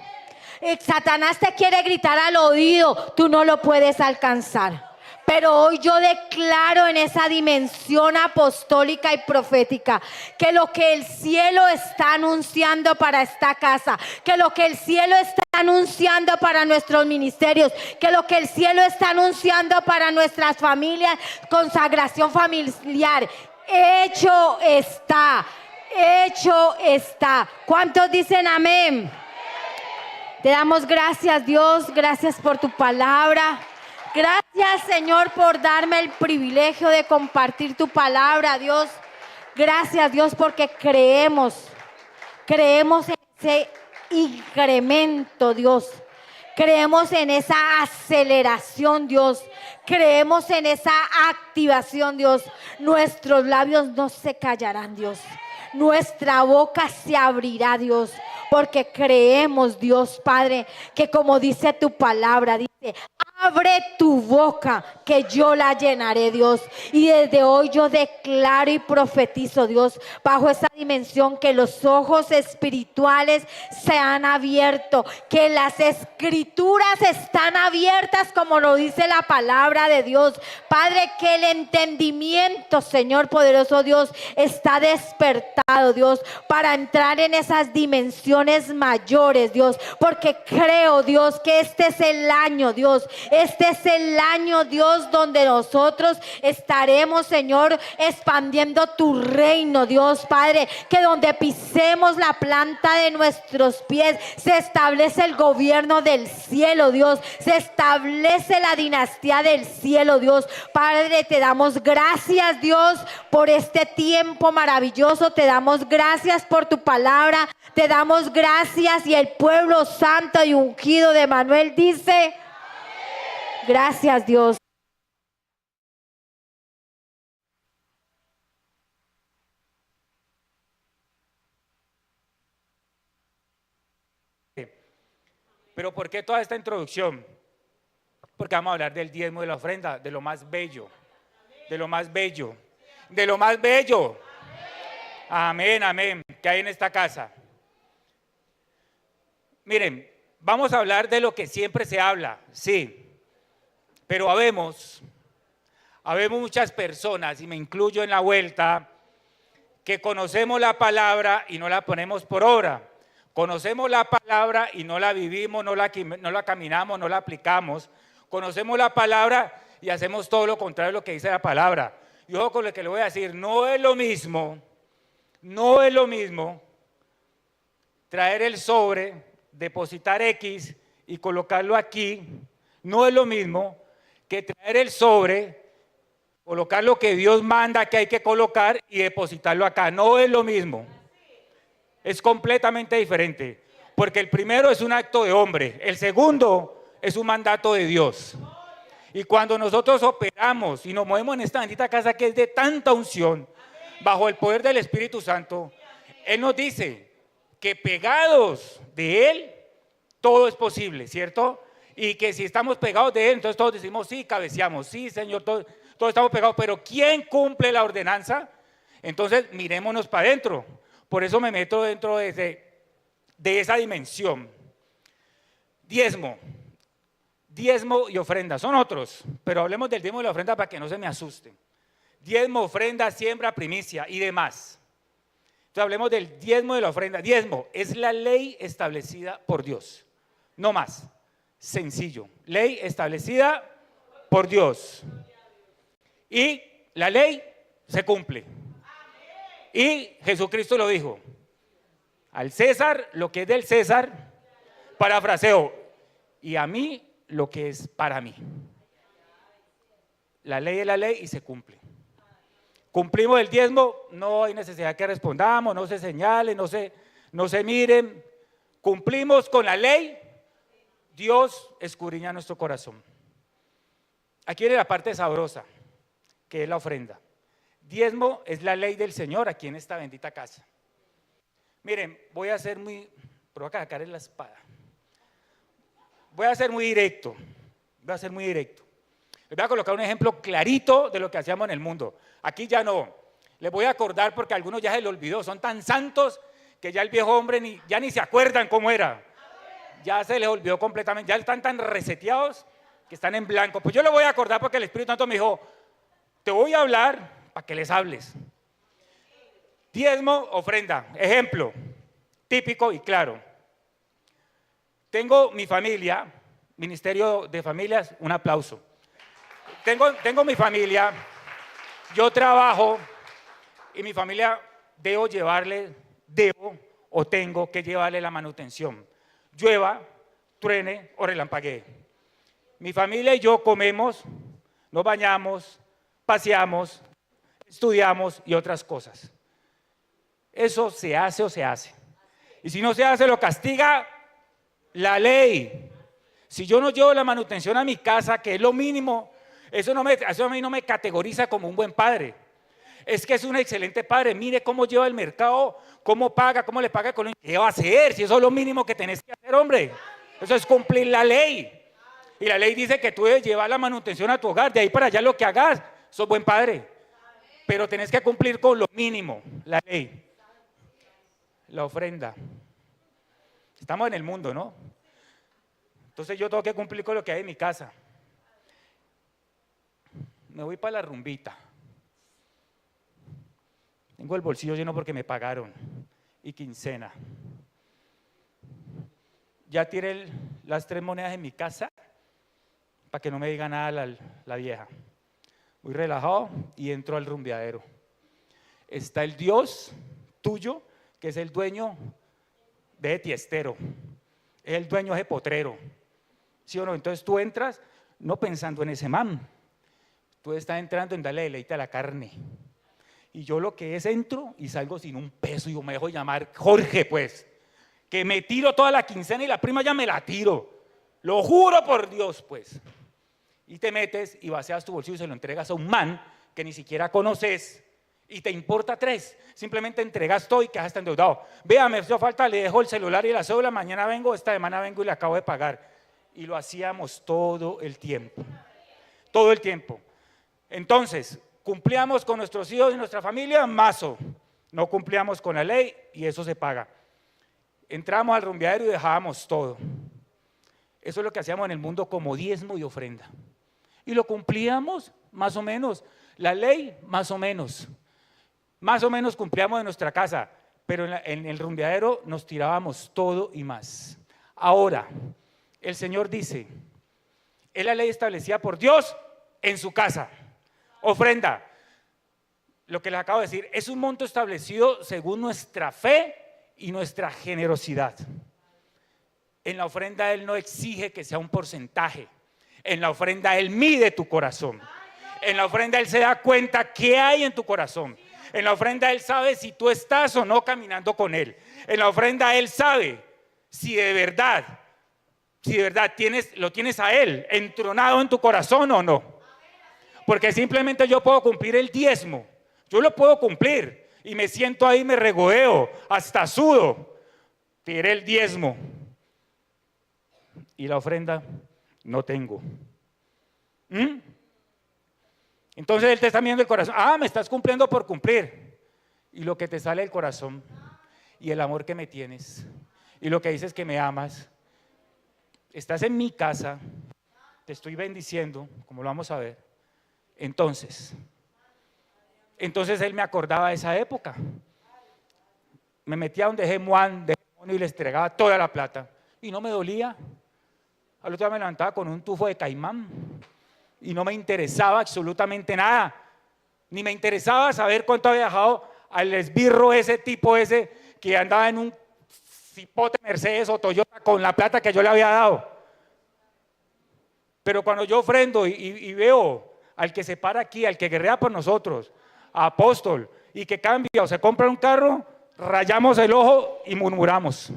Satanás te quiere gritar al oído, tú no lo puedes alcanzar. Pero hoy yo declaro en esa dimensión apostólica y profética que lo que el cielo está anunciando para esta casa, que lo que el cielo está anunciando para nuestros ministerios, que lo que el cielo está anunciando para nuestras familias, consagración familiar, hecho está, hecho está. ¿Cuántos dicen amén? Te damos gracias, Dios, gracias por tu palabra. Gracias, Señor, por darme el privilegio de compartir tu palabra, Dios. Gracias, Dios, porque creemos en ese incremento, Dios. Creemos en esa aceleración, Dios. Creemos en esa activación, Dios. Nuestros labios no se callarán, Dios. Nuestra boca se abrirá, Dios. Porque creemos, Dios Padre, que como dice tu palabra, dice, abre tu boca que yo la llenaré, Dios. Y desde hoy yo declaro y profetizo, Dios, bajo esa dimensión, que los ojos espirituales se han abierto, que las escrituras están abiertas como lo dice la palabra de Dios. Padre, que el entendimiento, Señor poderoso Dios, está despertado, Dios, para entrar en esas dimensiones mayores, Dios, porque creo, Dios, que este es el año, Dios, este es el año, Dios, donde nosotros estaremos, Señor, expandiendo tu reino, Dios, Padre, que donde pisemos la planta de nuestros pies se establece el gobierno del cielo, Dios, se establece la dinastía del cielo, Dios. Padre, te damos gracias, Dios, por este tiempo maravilloso. Te damos gracias por tu palabra. Te damos gracias, y el pueblo santo y ungido de Manuel dice: gracias, Dios. Pero ¿por qué toda esta introducción? Porque vamos a hablar del diezmo de la ofrenda, de lo más bello, de lo más bello, de lo más bello. Amén, amén, que hay en esta casa. Miren, vamos a hablar de lo que siempre se habla, sí, pero habemos muchas personas, y me incluyo en la vuelta, que conocemos la palabra y no la ponemos por obra. Conocemos la palabra y no la vivimos, no la caminamos, no la aplicamos. Conocemos la palabra y hacemos todo lo contrario de lo que dice la palabra. Y ojo con lo que le voy a decir, no es lo mismo traer el sobre, depositar X y colocarlo aquí. No es lo mismo que traer el sobre, colocar lo que Dios manda que hay que colocar y depositarlo acá. No es lo mismo. Es completamente diferente. Porque el primero es un acto de hombre. El segundo es un mandato de Dios. Y cuando nosotros operamos y nos movemos en esta bendita casa que es de tanta unción, bajo el poder del Espíritu Santo, Él nos dice que pegados de Él, todo es posible, ¿cierto? Y que si estamos pegados de Él, entonces todos decimos, sí, cabeceamos, sí, Señor, todos estamos pegados, pero ¿quién cumple la ordenanza? Entonces mirémonos para adentro. Por eso me meto dentro de esa dimensión. Diezmo y ofrenda, son otros, pero hablemos del diezmo y la ofrenda para que no se me asusten. Diezmo, ofrenda, siembra, primicia y demás. Entonces hablemos del diezmo y de la ofrenda. Diezmo es la ley establecida por Dios, no más, sencillo, ley establecida por Dios. Y la ley se cumple. Y Jesucristo lo dijo, al César lo que es del César, parafraseo, y a mí lo que es para mí. La ley es la ley y se cumple. Cumplimos el diezmo, no hay necesidad que respondamos, no se señalen, no se miren. Cumplimos con la ley, Dios escudriña nuestro corazón. Aquí viene la parte sabrosa, que es la ofrenda. Diezmo es la ley del Señor aquí en esta bendita casa. Miren, voy a ser muy, pero voy a sacar en la espada. Voy a ser muy directo. Les voy a colocar un ejemplo clarito de lo que hacíamos en el mundo. Aquí ya no. Les voy a acordar porque a algunos ya se les olvidó. Son tan santos que ya el viejo hombre ya ni se acuerdan cómo era. Ya se les olvidó completamente. Ya están tan reseteados que están en blanco. Pues yo lo voy a acordar porque el Espíritu Santo me dijo, te voy a hablar para que les hables. Diezmo, ofrenda. Ejemplo típico y claro. Tengo mi familia, Ministerio de Familias, un aplauso. Tengo mi familia, yo trabajo y mi familia tengo que llevarle la manutención. Llueva, truene o relampaguee. Mi familia y yo comemos, nos bañamos, paseamos, estudiamos y otras cosas. Eso se hace o se hace. Y si no se hace, lo castiga la ley. Si yo no llevo la manutención a mi casa, que es lo mínimo, eso a mí no me categoriza como un buen padre. Es que es un excelente padre. Mire cómo lleva el mercado, cómo paga, cómo le paga. ¿Qué va a hacer? Si eso es lo mínimo que tenés que hacer, hombre. Eso es cumplir la ley. Y la ley dice que tú debes llevar la manutención a tu hogar. De ahí para allá lo que hagas, sos buen padre. Pero tenés que cumplir con lo mínimo, la ley. La ofrenda. Estamos en el mundo, ¿no? Entonces yo tengo que cumplir con lo que hay en mi casa. Me voy para la rumbita. Tengo el bolsillo lleno porque me pagaron. Y quincena. Ya tiré las 3 monedas en mi casa para que no me diga nada la vieja. Muy relajado y entro al rumbeadero. Está el Dios tuyo, que es el dueño de Tiestero. Es el dueño de Potrero. ¿Sí o no? Entonces tú entras no pensando en ese man. Tú estás entrando en darle deleite a la carne. Y yo lo que es entro y salgo sin un peso y yo me dejo llamar Jorge, pues. Que me tiro toda la quincena y la prima ya me la tiro. Lo juro por Dios, pues. Y te metes y vacias tu bolsillo y se lo entregas a un man que ni siquiera conoces y te importa 3, simplemente entregas todo y quedas endeudado. Vea, me hizo falta, le dejo el celular y la cédula, mañana vengo, esta semana vengo y le acabo de pagar. Y lo hacíamos todo el tiempo, todo el tiempo. Entonces, cumplíamos con nuestros hijos y nuestra familia, mazo. No cumplíamos con la ley y eso se paga. Entramos al rumbeadero y dejábamos todo. Eso es lo que hacíamos en el mundo como diezmo y ofrenda. Y lo cumplíamos más o menos. La ley más o menos. Más o menos cumplíamos en nuestra casa, pero en el rumbeadero nos tirábamos todo y más. Ahora, el Señor dice, es la ley establecida por Dios en su casa. Ofrenda. Lo que les acabo de decir, es un monto establecido según nuestra fe y nuestra generosidad. En la ofrenda Él no exige que sea un porcentaje. En la ofrenda Él mide tu corazón. En la ofrenda Él se da cuenta qué hay en tu corazón. En la ofrenda Él sabe si tú estás o no caminando con Él. En la ofrenda Él sabe si de verdad lo tienes a Él entronado en tu corazón o no. Porque simplemente yo puedo cumplir el diezmo. Yo lo puedo cumplir y me siento ahí, me regodeo, hasta sudo. Tiré el diezmo y la ofrenda no tengo. Entonces Él te está viendo el corazón. Me estás cumpliendo por cumplir. Y lo que te sale del corazón y el amor que me tienes y lo que dices que me amas. Estás en mi casa, te estoy bendiciendo, como lo vamos a ver. Entonces Él me acordaba de esa época. Me metía donde dejé Juan y le entregaba toda la plata. Y no me dolía. Al otro día me levantaba con un tufo de caimán. Y no me interesaba absolutamente nada. Ni me interesaba saber cuánto había dejado al esbirro ese tipo ese que andaba en un cipote Mercedes o Toyota con la plata que yo le había dado. Pero cuando yo ofrendo y veo al que se para aquí, al que guerrea por nosotros, apóstol, y que cambia o se compra un carro, rayamos el ojo y murmuramos.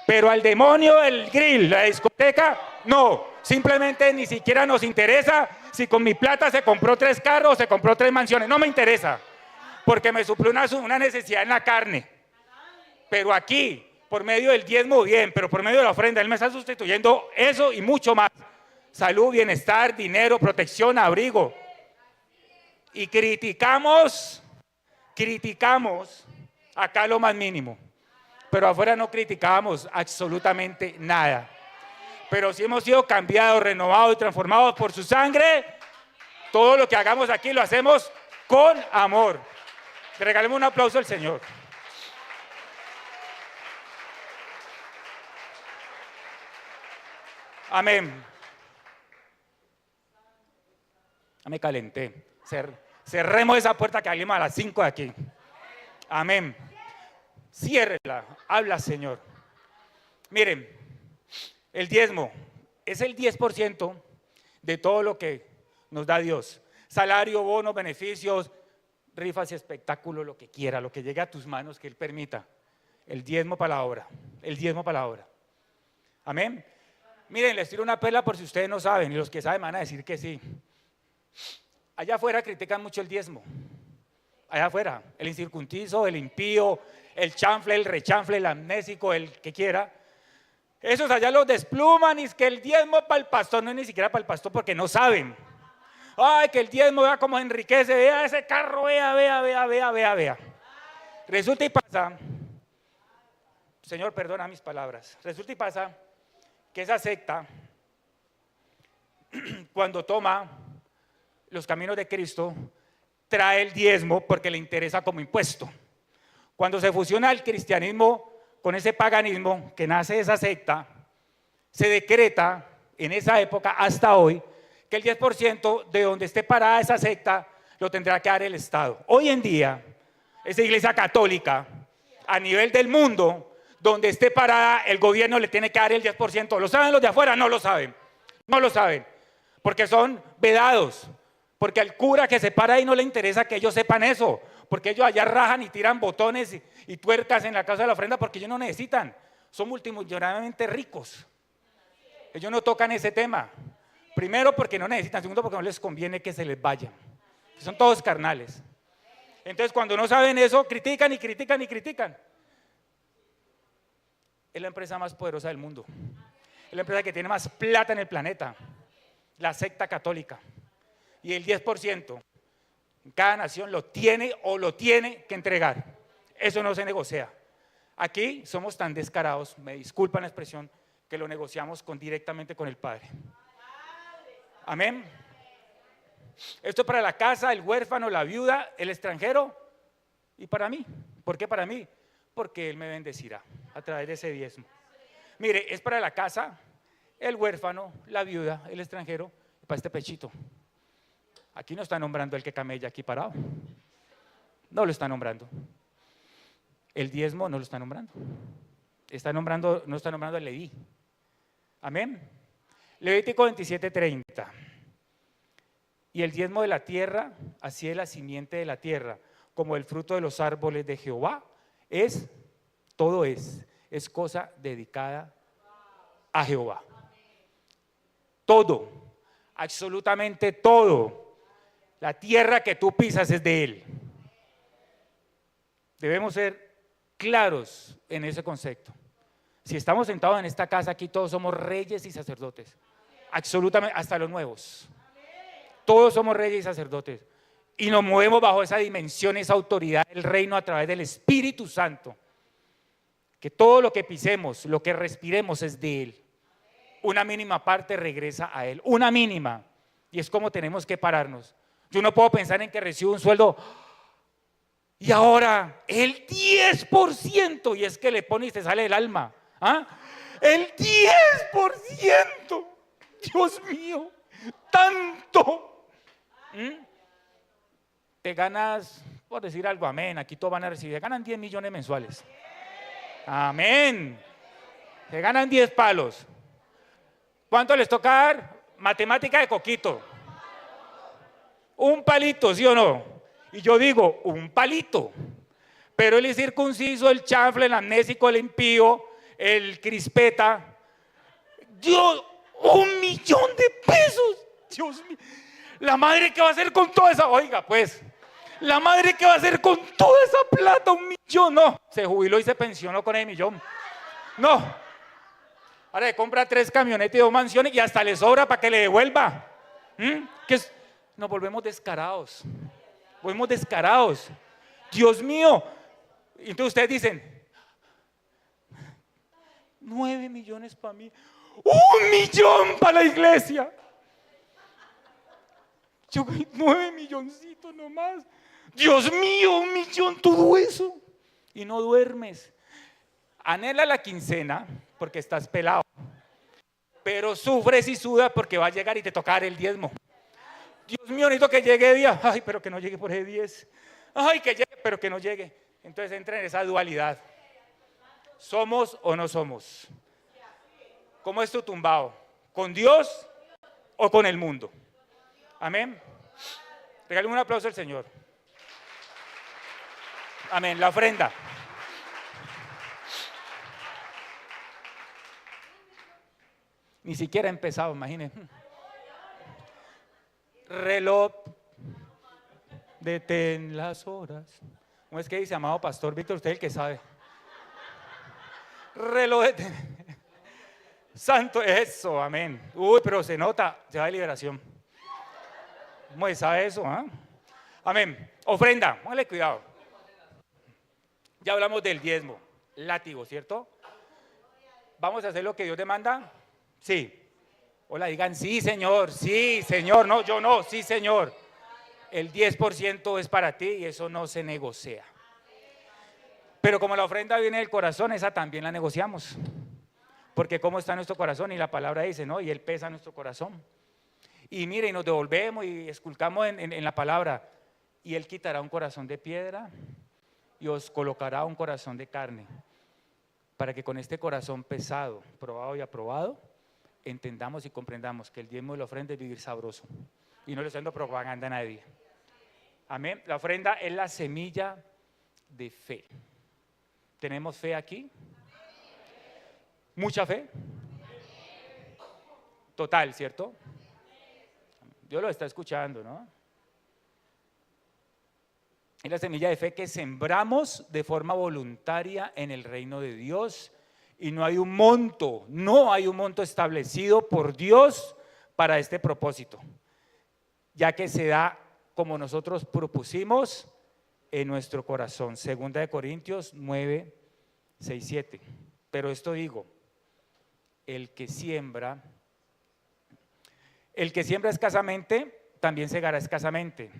Pero al demonio el grill, la discoteca, no, simplemente ni siquiera nos interesa si con mi plata se compró 3 carros o se compró 3 mansiones, no me interesa, porque me suplió una necesidad en la carne. Pero aquí, por medio del diezmo, bien, pero por medio de la ofrenda, Él me está sustituyendo eso y mucho más. Salud, bienestar, dinero, protección, abrigo. Y criticamos acá lo más mínimo, pero afuera no criticábamos absolutamente nada. Pero si hemos sido cambiados, renovados y transformados por su sangre, todo lo que hagamos aquí lo hacemos con amor. Regalemos un aplauso al Señor. Amén. Ya me calenté. Cerremos esa puerta que abrimos a las 5 de aquí. Amén. Ciérrela. Habla, Señor. Miren, el diezmo es el 10% de todo lo que nos da Dios. Salario, bonos, beneficios, rifas y espectáculos, lo que quiera, lo que llegue a tus manos, que Él permita. El diezmo para la obra. El diezmo para la obra. Amén. Miren, les tiro una perla por si ustedes no saben, y los que saben van a decir que sí. Allá afuera critican mucho el diezmo. Allá afuera, el incircunciso, el impío, el chanfle, el rechanfle, el amnésico, el que quiera. Esos allá los despluman y es que el diezmo para el pastor, no es ni siquiera para el pastor porque no saben. Ay, que el diezmo vea cómo enriquece, vea ese carro, vea. Resulta y pasa, Señor, perdona mis palabras. Resulta y pasa que esa secta, cuando toma los caminos de Cristo, trae el diezmo porque le interesa como impuesto. Cuando se fusiona el cristianismo con ese paganismo que nace de esa secta, se decreta en esa época hasta hoy que el 10% de donde esté parada esa secta lo tendrá que dar el Estado. Hoy en día, esa iglesia católica a nivel del mundo, donde esté parada, el gobierno le tiene que dar el 10%. ¿Lo saben los de afuera? No lo saben. No lo saben, porque son vedados. Porque al cura que se para ahí no le interesa que ellos sepan eso, porque ellos allá rajan y tiran botones y tuercas en la casa de la ofrenda porque ellos no necesitan, son multimillonariamente ricos. Ellos no tocan ese tema, primero porque no necesitan, segundo porque no les conviene que se les vayan, son todos carnales. Entonces, cuando no saben eso, critican y critican y critican. Es la empresa más poderosa del mundo. Es la empresa que tiene más plata en el planeta. La secta católica. Y el 10% en cada nación lo tiene o lo tiene que entregar. Eso no se negocia. Aquí somos tan descarados, me disculpan la expresión, que lo negociamos directamente con el Padre. Amén. Esto es para la casa, el huérfano, la viuda, el extranjero y para mí. ¿Por qué para mí? Porque Él me bendecirá a través de ese diezmo. Mire, es para la casa, el huérfano, la viuda, el extranjero y para este pechito. Aquí no está nombrando el que camella aquí parado. No lo está nombrando. El diezmo no lo está nombrando. No está nombrando el Leví. Amén. Levítico 27:30. Y el diezmo de la tierra, así es la simiente de la tierra, como el fruto de los árboles de Jehová, todo es cosa dedicada a Jehová. Todo, absolutamente todo. La tierra que tú pisas es de Él. Debemos ser claros en ese concepto. Si estamos sentados en esta casa, aquí todos somos reyes y sacerdotes. Absolutamente, hasta los nuevos. Todos somos reyes y sacerdotes. Y nos movemos bajo esa dimensión, esa autoridad del reino a través del Espíritu Santo. Que todo lo que pisemos, lo que respiremos es de Él. Una mínima parte regresa a Él. Una mínima. Y es como tenemos que pararnos. Yo no puedo pensar en que recibo un sueldo y ahora el 10%, y es que le pone y te sale el alma. ¿Ah? El 10%. Dios mío, tanto. Te ganas, por decir algo, amén, aquí todos van a recibir, ganan 10 millones mensuales. Amén. Te ganan 10 palos. ¿Cuánto les toca dar? Matemática de coquito. Un palito, ¿sí o no? Y yo digo, un palito. Pero el incircunciso, el chanfle, el amnésico, el impío, el crispeta, Dios, 1 millón de pesos. Dios mío. La madre que va a hacer con toda esa, oiga pues, la madre que va a hacer con toda esa plata, 1 millón, no, se jubiló y se pensionó con ese millón. No, ahora le compra 3 camionetas y 2 mansiones y hasta le sobra para que le devuelva. Nos volvemos descarados. Volvemos descarados. Dios mío. Entonces ustedes dicen, 9 millones para mí, 1 millón para la iglesia. Yo, 9 milloncitos nomás. Dios mío, 1 millón, todo eso. Y no duermes. Anhela la quincena porque estás pelado. Pero sufres y sudas porque va a llegar y te tocar el diezmo. Dios mío, necesito que llegue día. Ay, pero que no llegue por ese 10. Ay, que llegue, pero que no llegue. Entonces entra en esa dualidad. ¿Somos o no somos? ¿Cómo es tu tumbado? ¿Con Dios o con el mundo? Amén. Regálame un aplauso al Señor. Amén. La ofrenda. Ni siquiera he empezado, imagínense. Reloj, detén las horas. ¿Cómo es que dice, amado pastor Víctor? Usted es el que sabe. Reloj, detén. Santo, eso, amén. Uy, pero se nota, se va de liberación. ¿Cómo sabe eso? Amén. Ofrenda, póngale cuidado. Ya hablamos del diezmo, látigo, ¿cierto? ¿Vamos a hacer lo que Dios demanda? Sí. Hola, digan sí, Señor, sí, Señor. No, yo no, sí, Señor. El 10% es para ti y eso no se negocia. Pero como la ofrenda viene del corazón, esa también la negociamos. Porque cómo está nuestro corazón, y la palabra dice, ¿no? Y Él pesa nuestro corazón. Y mire, y nos devolvemos y esculcamos en la palabra. Y Él quitará un corazón de piedra y os colocará un corazón de carne. Para que con este corazón pesado, probado y aprobado, entendamos y comprendamos que el diezmo de la ofrenda es vivir sabroso. Y no le estoy dando propaganda a nadie. Amén. La ofrenda es la semilla de fe. ¿Tenemos fe aquí? ¿Mucha fe? Total, ¿cierto? Dios lo está escuchando, ¿no? Es la semilla de fe que sembramos de forma voluntaria en el reino de Dios. Y no hay un monto establecido por Dios para este propósito, ya que se da como nosotros propusimos en nuestro corazón. 2 Corintios 9, 6, 7. Pero esto digo, el que siembra escasamente, también segará escasamente.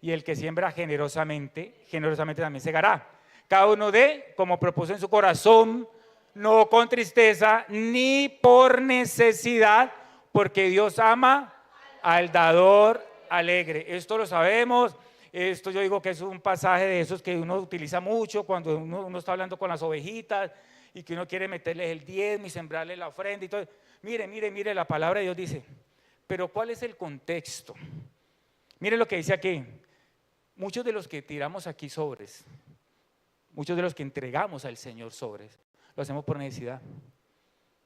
Y el que siembra generosamente, generosamente también segará. Cada uno dé como propuso en su corazón, no con tristeza ni por necesidad, porque Dios ama al dador alegre. Esto lo sabemos. Esto yo digo que es un pasaje de esos que uno utiliza mucho cuando uno está hablando con las ovejitas y que uno quiere meterles el diezmo y sembrarles la ofrenda y todo. Mire, la palabra de Dios dice, pero ¿cuál es el contexto? Mire lo que dice aquí. Muchos de los que tiramos aquí sobres, muchos de los que entregamos al Señor sobres, lo hacemos por necesidad.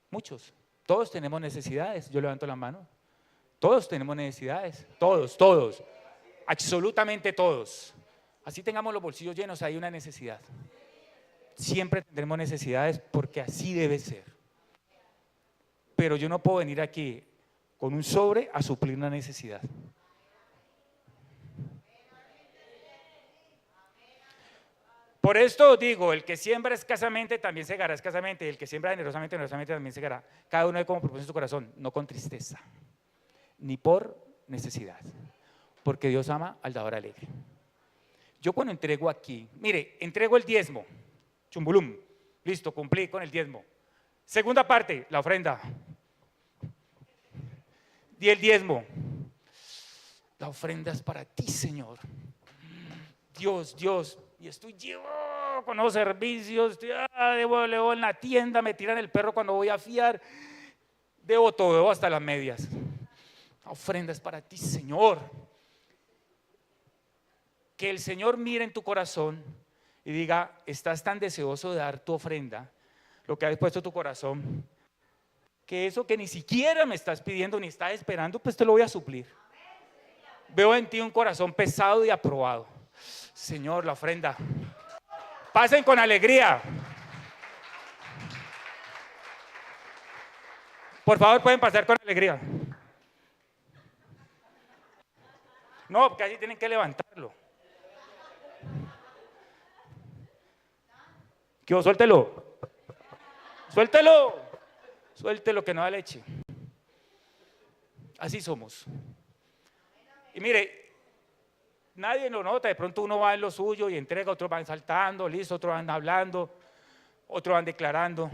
Muchos, todos tenemos necesidades. Yo levanto la mano. Todos tenemos necesidades, todos, absolutamente todos. Así tengamos los bolsillos llenos, hay una necesidad. Siempre tendremos necesidades porque así debe ser. Pero yo no puedo venir aquí con un sobre a suplir una necesidad. Por esto digo, el que siembra escasamente también segará escasamente, y el que siembra generosamente, generosamente también segará. Cada uno de como propone en su corazón, no con tristeza, ni por necesidad, porque Dios ama al dador alegre. Yo cuando entrego aquí, mire, entrego el diezmo, chumbulum, listo, cumplí con el diezmo. Segunda parte, la ofrenda. Di el diezmo. La ofrenda es para ti, Señor. Dios, y estoy llevo con los servicios, debo en la tienda, me tiran el perro cuando voy a fiar, debo todo, debo hasta las medias. La ofrenda es para ti, Señor. Que el Señor mire en tu corazón y diga, estás tan deseoso de dar tu ofrenda, lo que has puesto en tu corazón, que eso que ni siquiera me estás pidiendo ni estás esperando, pues te lo voy a suplir. Veo en ti un corazón pesado y aprobado. Señor, la ofrenda. Pasen con alegría. Por favor, pueden pasar con alegría. No, porque así tienen que levantarlo. ¿Qué? Suéltelo. Suéltelo que no da leche. Así somos. Y mire, nadie lo nota, de pronto uno va en lo suyo y entrega, otros van saltando, listo, otros van hablando, otros van declarando,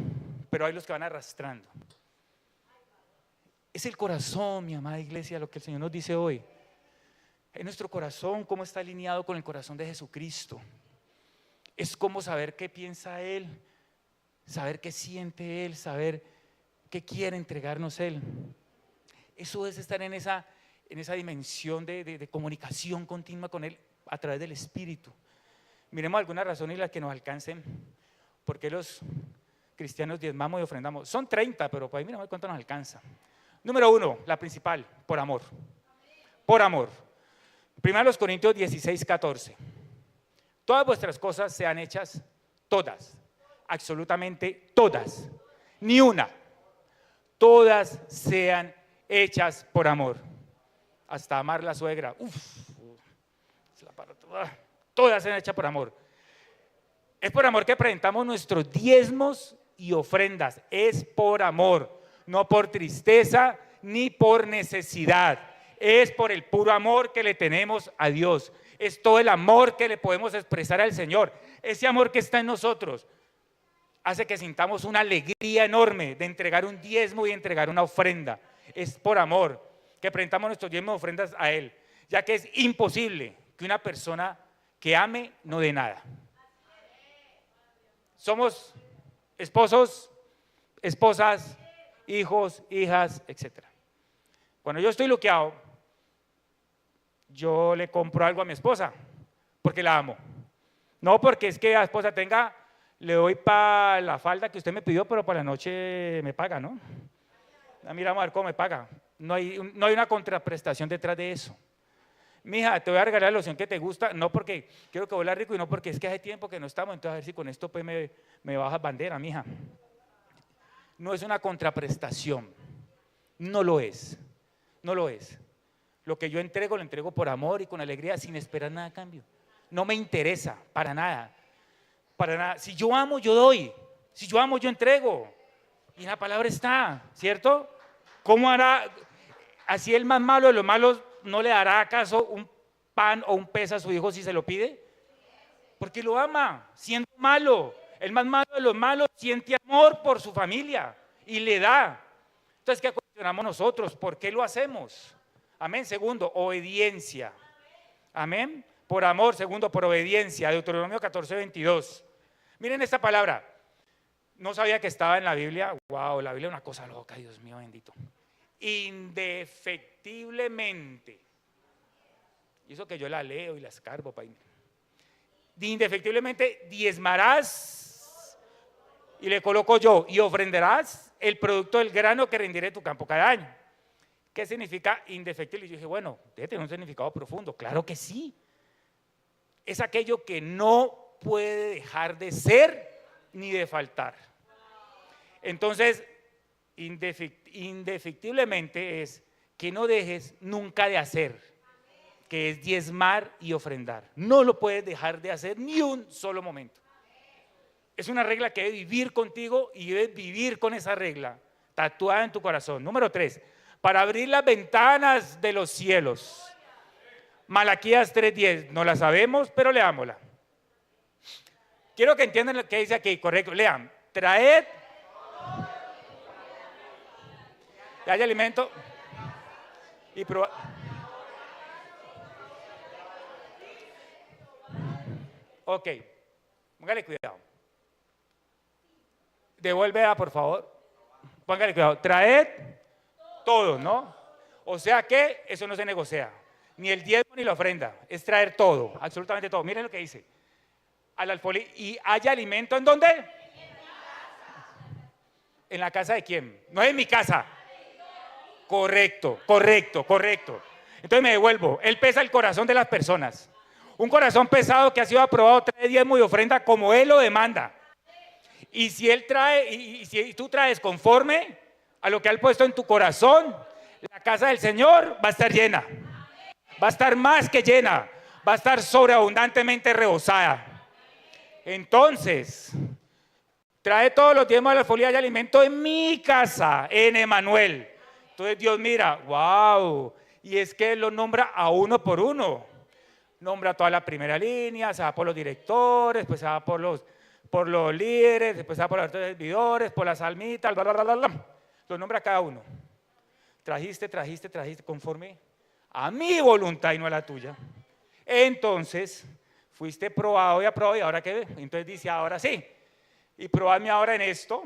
pero hay los que van arrastrando. Es el corazón, mi amada iglesia, lo que el Señor nos dice hoy. En nuestro corazón, cómo está alineado con el corazón de Jesucristo. Es como saber qué piensa Él, saber qué siente Él, saber qué quiere entregarnos Él. Eso es estar en esa dimensión de comunicación continua con Él a través del Espíritu. Miremos algunas razones las que nos alcancen. ¿Por qué los cristianos diezmamos y ofrendamos? Son 30, pero pues ahí miramos cuánto nos alcanza. Número 1, la principal, por amor. Por amor. 1 Corintios 16, 14. Todas vuestras cosas sean hechas, todas, absolutamente todas, ni una. Todas sean hechas por amor. Hasta amar la suegra. Todas sean hechas por amor. Es por amor que presentamos nuestros diezmos y ofrendas. Es por amor, no por tristeza ni por necesidad. Es por el puro amor que le tenemos a Dios. Es todo el amor que le podemos expresar al Señor. Ese amor que está en nosotros hace que sintamos una alegría enorme de entregar un diezmo y entregar una ofrenda. Es por amor que presentamos nuestros diezmos y ofrendas a Él, ya que es imposible que una persona que ame no dé nada. Somos esposos, esposas, hijos, hijas, etc. Cuando yo estoy luqueado, yo le compro algo a mi esposa porque la amo. No porque es que la esposa tenga, le doy para la falda que usted me pidió, pero para la noche me paga, ¿no? Mira, a ver cómo me paga. No hay una contraprestación detrás de eso. Mija, te voy a regalar la loción que te gusta, no porque quiero que vuelva rico y no porque es que hace tiempo que no estamos, entonces a ver si con esto pues me bajas bandera, mija. No es una contraprestación, no lo es, no lo es. Lo que yo entrego, lo entrego por amor y con alegría, sin esperar nada a cambio. No me interesa, para nada, para nada. Si yo amo, yo doy. Si yo amo, yo entrego. Y la palabra está, ¿cierto? ¿Cómo hará? Así el más malo de los malos no le dará acaso un pan o un pez a su hijo si se lo pide. Porque lo ama, siendo malo. El más malo de los malos siente amor por su familia y le da. Entonces, ¿qué cuestionamos nosotros? ¿Por qué lo hacemos? Amén. Segundo, obediencia. Amén. Por amor. Segundo, por obediencia. Deuteronomio 14:22. Miren esta palabra. No sabía que estaba en la Biblia. Wow, la Biblia es una cosa loca, Dios mío bendito. Indefectiblemente. Y eso que yo la leo y la escarbo. Indefectiblemente diezmarás, y le coloco yo, y ofrenderás el producto del grano que rendiré tu campo cada año. ¿Qué significa indefectible? Y yo dije, bueno, debe tener un significado profundo. Claro que sí. Es aquello que no puede dejar de ser ni de faltar. Entonces, indefectiblemente es que no dejes nunca de hacer, que es diezmar y ofrendar. No lo puedes dejar de hacer ni un solo momento. Es una regla que debe vivir contigo y debes vivir con esa regla tatuada en tu corazón. Número 3, para abrir las ventanas de los cielos. Malaquías 3:10, no la sabemos, pero leámosla. Quiero que entiendan lo que dice aquí, correcto, lean. Traed, y haya alimento y probad. Ok, póngale cuidado. Devuélvela, por favor. Póngale cuidado. Traed todo, ¿no? O sea que eso no se negocia. Ni el diezmo ni la ofrenda. Es traer todo, absolutamente todo. Miren lo que dice. Al alfolí. ¿Y haya alimento en dónde? ¿En la casa de quién? No es en mi casa. Correcto, correcto, correcto. Entonces me devuelvo. Él pesa el corazón de las personas. Un corazón pesado que ha sido aprobado trae diezmo y ofrenda como Él lo demanda. Y si Él trae, y si tú traes conforme a lo que Él ha puesto en tu corazón, la casa del Señor va a estar llena. Va a estar más que llena. Va a estar sobreabundantemente rebosada. Entonces, trae todos los diezmos de la alfolí y alimento en mi casa, en Emanuel. Entonces Dios mira, wow. Y es que Él lo nombra a uno por uno. Nombra toda la primera línea, se va por los directores, después se va por los líderes, después se va por los servidores, por las almitas, bla, bla, bla, bla. Los nombra a cada uno. Trajiste, conforme a mi voluntad y no a la tuya. Entonces, fuiste probado y aprobado, y ahora qué. Entonces dice, ahora sí. Y probadme ahora en esto,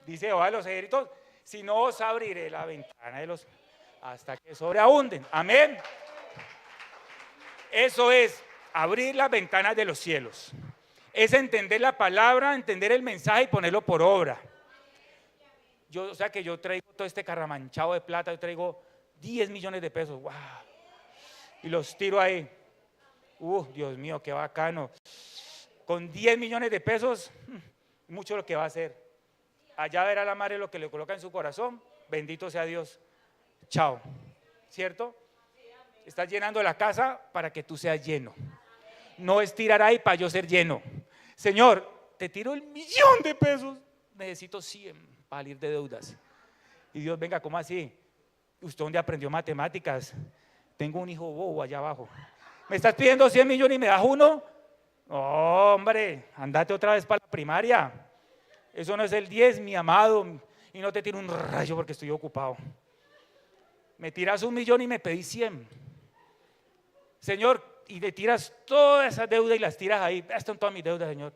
dice Jehová de los ejércitos, si no os abriré la ventana de los hasta que sobreabunden. Amén. Eso es abrir las ventanas de los cielos. Es entender la palabra, entender el mensaje y ponerlo por obra. O sea que yo traigo todo este carramanchado de plata, yo traigo 10 millones de pesos. ¡Wow! Y los tiro ahí. Dios mío, qué bacano. Con 10 millones de pesos, mucho lo que va a hacer. Allá verá la madre lo que le coloca en su corazón. Bendito sea Dios. Chao. ¿Cierto? Estás llenando la casa para que tú seas lleno. No es tirar ahí para yo ser lleno. Señor, te tiro el 1.000.000 de pesos. Necesito 100 para salir de deudas. Y Dios, venga, ¿cómo así? ¿Usted dónde aprendió matemáticas? Tengo un hijo bobo allá abajo. ¿Me estás pidiendo 100 millones y me das uno? No, hombre, andate otra vez para la primaria. Eso no es el 10, mi amado. Y no te tiro un rayo porque estoy ocupado. Me tiras 1.000.000 y me pedí 100. Señor, y te tiras todas esas deudas y las tiras ahí. Estas son todas mis deudas, Señor.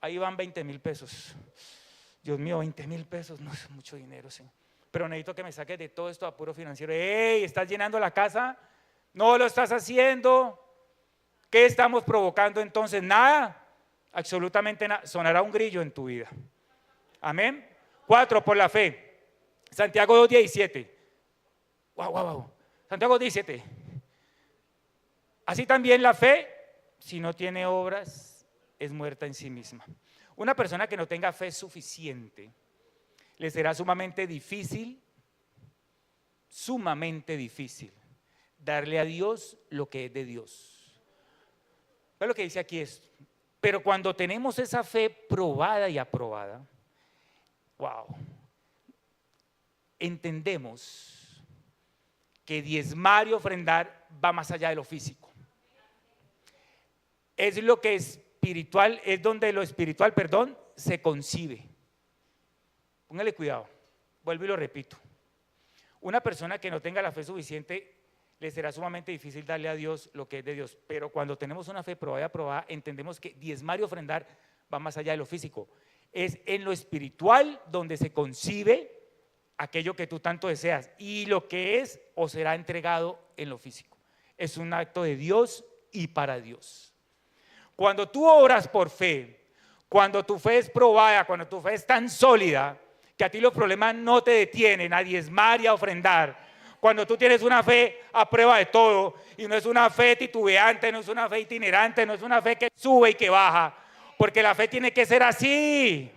Ahí van 20.000 pesos. Dios mío, 20.000 pesos no es mucho dinero, Señor. Pero necesito que me saques de todo esto apuro financiero. ¡Ey! ¿Estás llenando la casa? No lo estás haciendo. ¿Qué estamos provocando entonces? Nada, absolutamente nada. Sonará un grillo en tu vida. Amén. 4, por la fe. Santiago 2:17. Wow. Santiago 17. Así también la fe, si no tiene obras, es muerta en sí misma. Una persona que no tenga fe suficiente, le será sumamente difícil darle a Dios lo que es de Dios. ¿Ve lo que dice aquí esto? Pero cuando tenemos esa fe probada y aprobada, wow, entendemos que diezmar y ofrendar va más allá de lo físico. Es lo que espiritual, es donde lo espiritual, se concibe. Póngale cuidado, vuelvo y lo repito. Una persona que no tenga la fe suficiente, le será sumamente difícil darle a Dios lo que es de Dios. Pero cuando tenemos una fe probada y aprobada, entendemos que diezmar y ofrendar va más allá de lo físico. Es en lo espiritual donde se concibe aquello que tú tanto deseas, y lo que es o será entregado en lo físico. Es un acto de Dios y para Dios. Cuando tú obras por fe, cuando tu fe es probada, cuando tu fe es tan sólida que a ti los problemas no te detienen a diezmar y a ofrendar, cuando tú tienes una fe a prueba de todo, y no es una fe titubeante, no es una fe itinerante, no es una fe que sube y que baja, porque la fe tiene que ser así.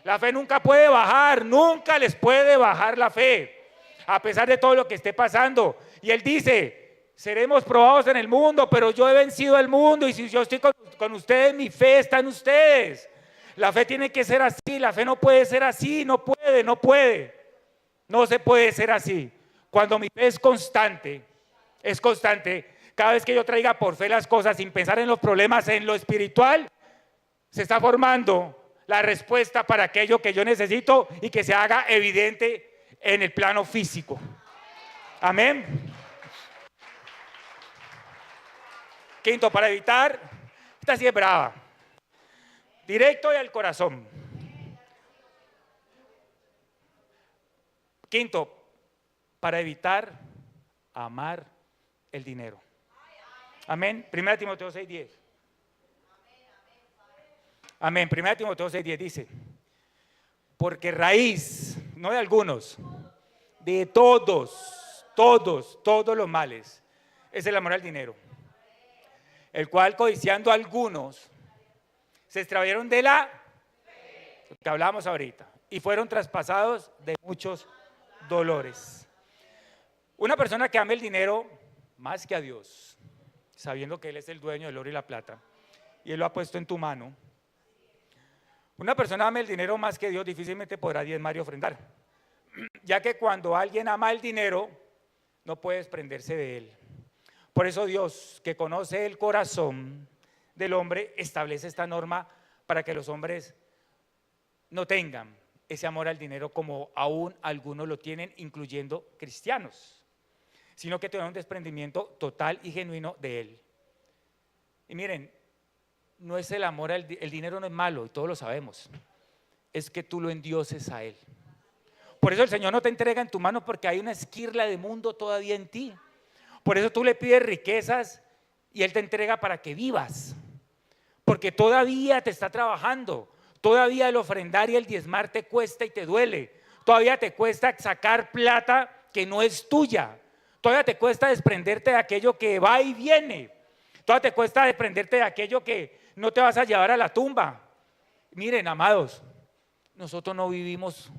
La fe nunca puede bajar, nunca les puede bajar la fe, a pesar de todo lo que esté pasando. Y él dice, seremos probados en el mundo, pero yo he vencido el mundo, y si yo estoy con ustedes, mi fe está en ustedes. La fe tiene que ser así, la fe no puede ser así, no se puede ser así. Cuando mi fe es constante, cada vez que yo traiga por fe las cosas sin pensar en los problemas, en lo espiritual, se está formando la respuesta para aquello que yo necesito y que se haga evidente en el plano físico. Amén. Quinto, para evitar, esta sí es brava, directo y al corazón. Quinto, para evitar amar el dinero. Amén. 1 Timoteo 6:10. Amén. 1 Timoteo 6:10 dice, porque raíz, no de algunos, de todos los males, es el amor al dinero, el cual codiciando algunos se extraviaron de la que hablábamos ahorita y fueron traspasados de muchos dolores. Una persona que ama el dinero más que a Dios, sabiendo que Él es el dueño del oro y la plata, y Él lo ha puesto en tu mano. Una persona ama el dinero más que Dios, difícilmente podrá diezmar y ofrendar, ya que cuando alguien ama el dinero, no puede desprenderse de él. Por eso Dios, que conoce el corazón del hombre, establece esta norma para que los hombres no tengan ese amor al dinero como aún algunos lo tienen, incluyendo cristianos, sino que tengan un desprendimiento total y genuino de él. Y miren, no es el amor al el dinero no es malo, y todos lo sabemos, es que tú lo endioses a él. Por eso el Señor no te entrega en tu mano, porque hay una esquirla de mundo todavía en ti. Por eso tú le pides riquezas y Él te entrega para que vivas, porque todavía te está trabajando. Todavía el ofrendar y el diezmar te cuesta y te duele. Todavía te cuesta sacar plata que no es tuya. Todavía te cuesta desprenderte de aquello que va y viene. Todavía te cuesta desprenderte de aquello que no te vas a llevar a la tumba. Miren, amados, nosotros no vivimos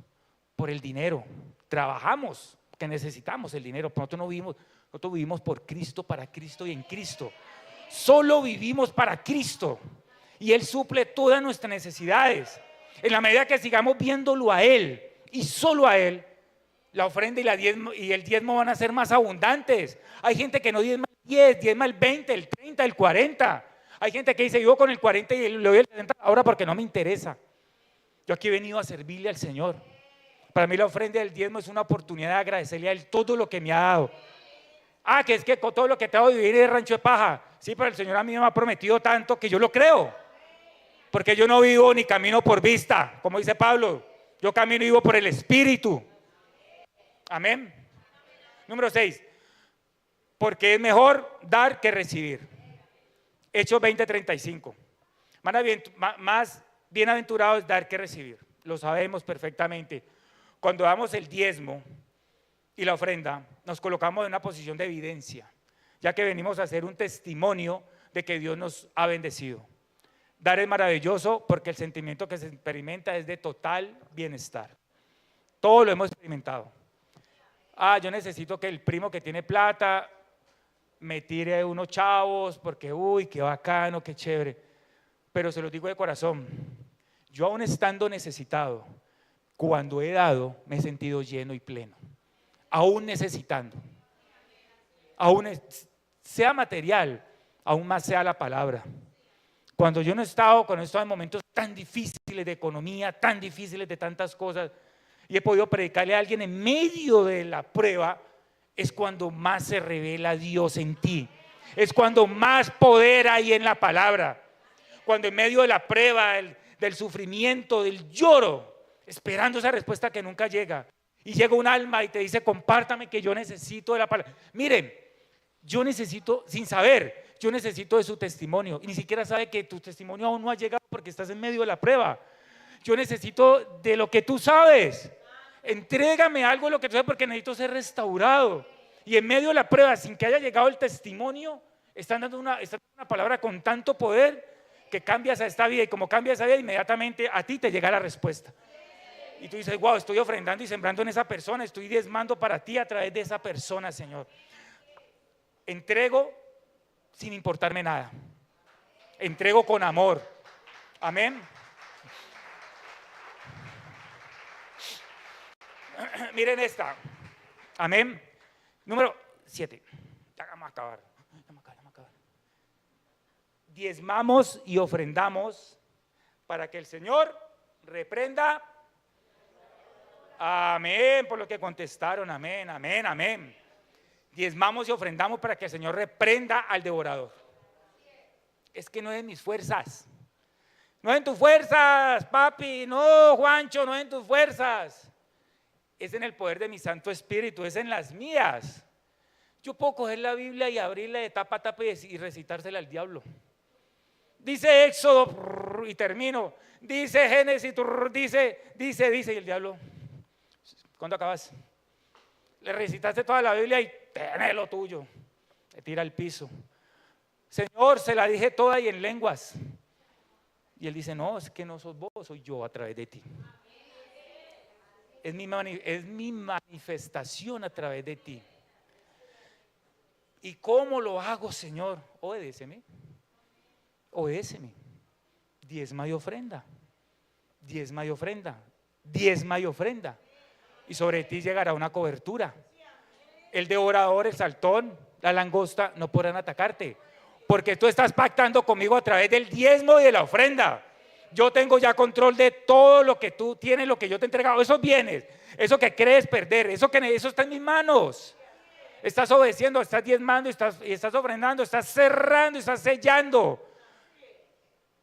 por el dinero. Trabajamos, que necesitamos el dinero, pero nosotros vivimos por Cristo, para Cristo y en Cristo. Solo vivimos para Cristo. Y Él suple todas nuestras necesidades. En la medida que sigamos viéndolo a Él y solo a Él, la ofrenda y el diezmo van a ser más abundantes. Hay gente que no diezma el 10, diezma el 20, el 30, el 40. Hay gente que dice, vivo con el 40 y le doy el 60 ahora porque no me interesa. Yo aquí he venido a servirle al Señor. Para mí la ofrenda y el diezmo es una oportunidad de agradecerle a Él todo lo que me ha dado. Que es que con todo lo que te ha dado vivir en el rancho de paja. Sí, pero el Señor a mí me ha prometido tanto que yo lo creo. Porque yo no vivo ni camino por vista, como dice Pablo. Yo camino y vivo por el Espíritu. Amén. Número 6. Porque es mejor dar que recibir. Hechos 20:35. Más bienaventurado es dar que recibir. Lo sabemos perfectamente. Cuando damos el diezmo y la ofrenda, nos colocamos en una posición de evidencia. ya que venimos a hacer un testimonio de que Dios nos ha bendecido. Dar es maravilloso porque el sentimiento que se experimenta es de total bienestar. Todo lo hemos experimentado. Yo necesito que el primo que tiene plata me tire unos chavos porque, uy, qué bacano, qué chévere. Pero se lo digo de corazón, yo aún estando necesitado, cuando he dado, me he sentido lleno y pleno. Aún necesitando. Aún sea material, aún más sea la palabra. Cuando yo no he estado en momentos tan difíciles de economía, tan difíciles de tantas cosas, y he podido predicarle a alguien en medio de la prueba, es cuando más se revela Dios en ti. Es cuando más poder hay en la palabra. Cuando en medio de la prueba, del sufrimiento, del lloro, esperando esa respuesta que nunca llega, y llega un alma y te dice, compártame que yo necesito de la palabra. Miren, yo necesito, sin saber, yo necesito de su testimonio, y ni siquiera sabe que tu testimonio aún no ha llegado porque estás en medio de la prueba. Yo necesito de lo que tú sabes. Entrégame algo de lo que tú sabes porque necesito ser restaurado. Y en medio de la prueba, sin que haya llegado el testimonio, están dando una palabra con tanto poder que cambias a esta vida, y como cambias esa vida, inmediatamente a ti te llega la respuesta. Y tú dices, wow, estoy ofrendando y sembrando en esa persona, estoy diezmando para ti a través de esa persona, Señor. Entrego sin importarme nada. Entrego con amor. Amén. Miren esta. Amén. Número 7. Ya vamos a acabar. Diezmamos y ofrendamos para que el Señor reprenda. Amén, por lo que contestaron. Amén, amén, amén. Diezmamos y ofrendamos para que el Señor reprenda al devorador. Es que no es en mis fuerzas. No es en tus fuerzas, papi. No, Juancho, no es en tus fuerzas. Es en el poder de mi Santo Espíritu, es en las mías. Yo puedo coger la Biblia y abrirla de tapa a tapa y recitársela al diablo. Dice Éxodo y termino. Dice Génesis, dice, y el diablo, ¿cuándo acabas? Le recitaste toda la Biblia y tenés lo tuyo. Te tira al piso. Señor, se la dije toda y en lenguas. Y él dice, no, es que no sos vos, soy yo a través de ti. Es mi manifestación a través de ti. ¿Y cómo lo hago, Señor? Obedéceme. Obedéceme. Diezma y ofrenda. Diezma y ofrenda. Diezma y ofrenda. Y sobre ti llegará una cobertura. El devorador, el saltón, la langosta no podrán atacarte, porque tú estás pactando conmigo a través del diezmo y de la ofrenda. Yo tengo ya control de todo lo que tú tienes, lo que yo te he entregado, esos bienes, eso que crees perder, eso está en mis manos. Estás obedeciendo, estás diezmando, estás ofrendando, estás cerrando, estás sellando.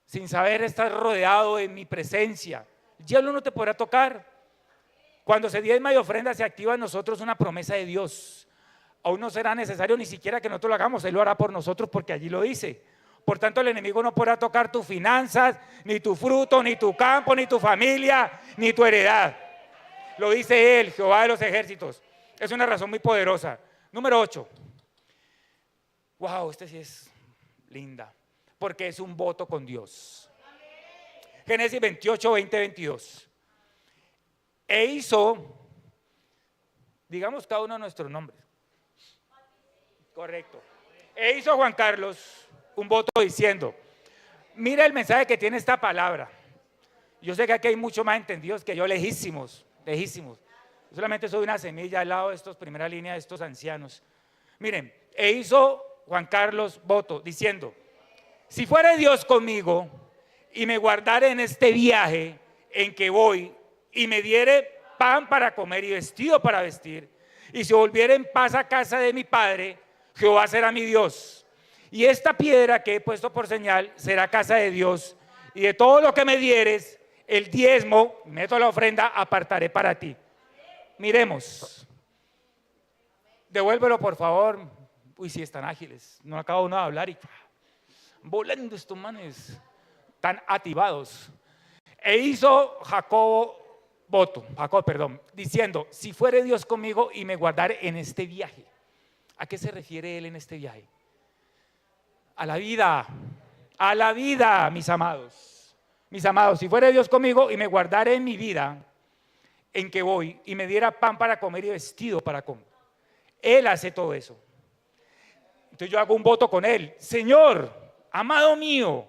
Sin saber, estás rodeado de mi presencia. El diablo no te podrá tocar. Cuando se diezma y ofrenda, se activa en nosotros una promesa de Dios. Aún no será necesario ni siquiera que nosotros lo hagamos, Él lo hará por nosotros porque allí lo dice. Por tanto, el enemigo no podrá tocar tus finanzas, ni tu fruto, ni tu campo, ni tu familia, ni tu heredad. Lo dice Él, Jehová de los ejércitos. Es una razón muy poderosa. Número 8. Wow, este sí es linda, porque es un voto con Dios. Génesis 28, 20, 22. E hizo, digamos cada uno de nuestros nombres. Correcto. E hizo Juan Carlos un voto diciendo, mira el mensaje que tiene esta palabra. Yo sé que aquí hay mucho más entendidos que yo, lejísimos. Yo solamente soy una semilla al lado de estos, primera línea de estos ancianos. Miren, e hizo Juan Carlos voto diciendo, si fuera Dios conmigo y me guardare en este viaje en que voy y me diere pan para comer y vestido para vestir, y si volviera en paz a casa de mi padre, Jehová será mi Dios. Y esta piedra que he puesto por señal será casa de Dios, y de todo lo que me dieres, el diezmo, meto la ofrenda, apartaré para ti. Miremos. Devuélvelo, por favor. Uy, sí, están ágiles. No acaba uno de hablar y volando estos manes tan activados. E hizo Jacob, diciendo, si fuere Dios conmigo y me guardare en este viaje. ¿A qué se refiere Él en este viaje? A la vida, mis amados. Mis amados, si fuera Dios conmigo y me guardara en mi vida, en que voy, y me diera pan para comer y vestido para comer. Él hace todo eso. Entonces yo hago un voto con Él. Señor, amado mío,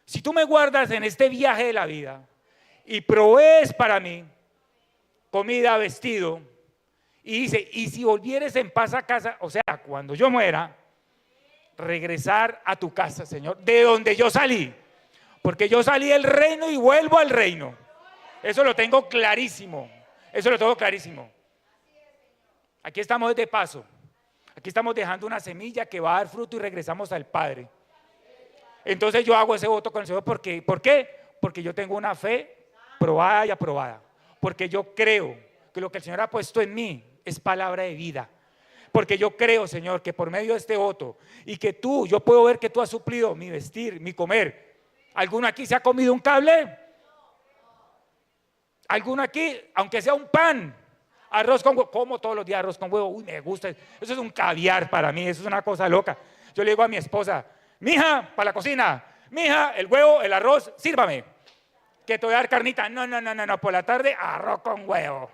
si tú me guardas en este viaje de la vida y provees para mí comida, vestido, y dice, y si volvieres en paz a casa, o sea, cuando yo muera, regresar a tu casa, Señor, de donde yo salí, porque yo salí del reino y vuelvo al reino. Eso lo tengo clarísimo, eso lo tengo clarísimo. Aquí estamos de paso, aquí estamos dejando una semilla que va a dar fruto y regresamos al Padre. Entonces yo hago ese voto con el Señor, ¿por qué? Porque yo tengo una fe probada y aprobada, porque yo creo que lo que el Señor ha puesto en mí es palabra de vida. Porque yo creo, Señor, que por medio de este voto y que yo puedo ver que tú has suplido mi vestir, mi comer. ¿Alguno aquí se ha comido un cable? ¿Alguno aquí, aunque sea un pan? Arroz con huevo, como todos los días arroz con huevo, uy, me gusta. Eso es un caviar para mí, eso es una cosa loca. Yo le digo a mi esposa, mija, para la cocina, mija, el huevo, el arroz, sírvame. Que te voy a dar carnita. No, por la tarde arroz con huevo.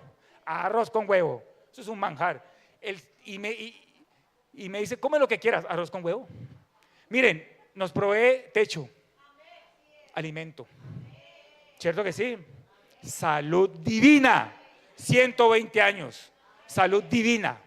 Arroz con huevo. Eso es un manjar. Y me dice, come lo que quieras, arroz con huevo. Miren, nos provee techo, alimento. ¿Cierto que sí? Salud divina. 120 años. Salud divina.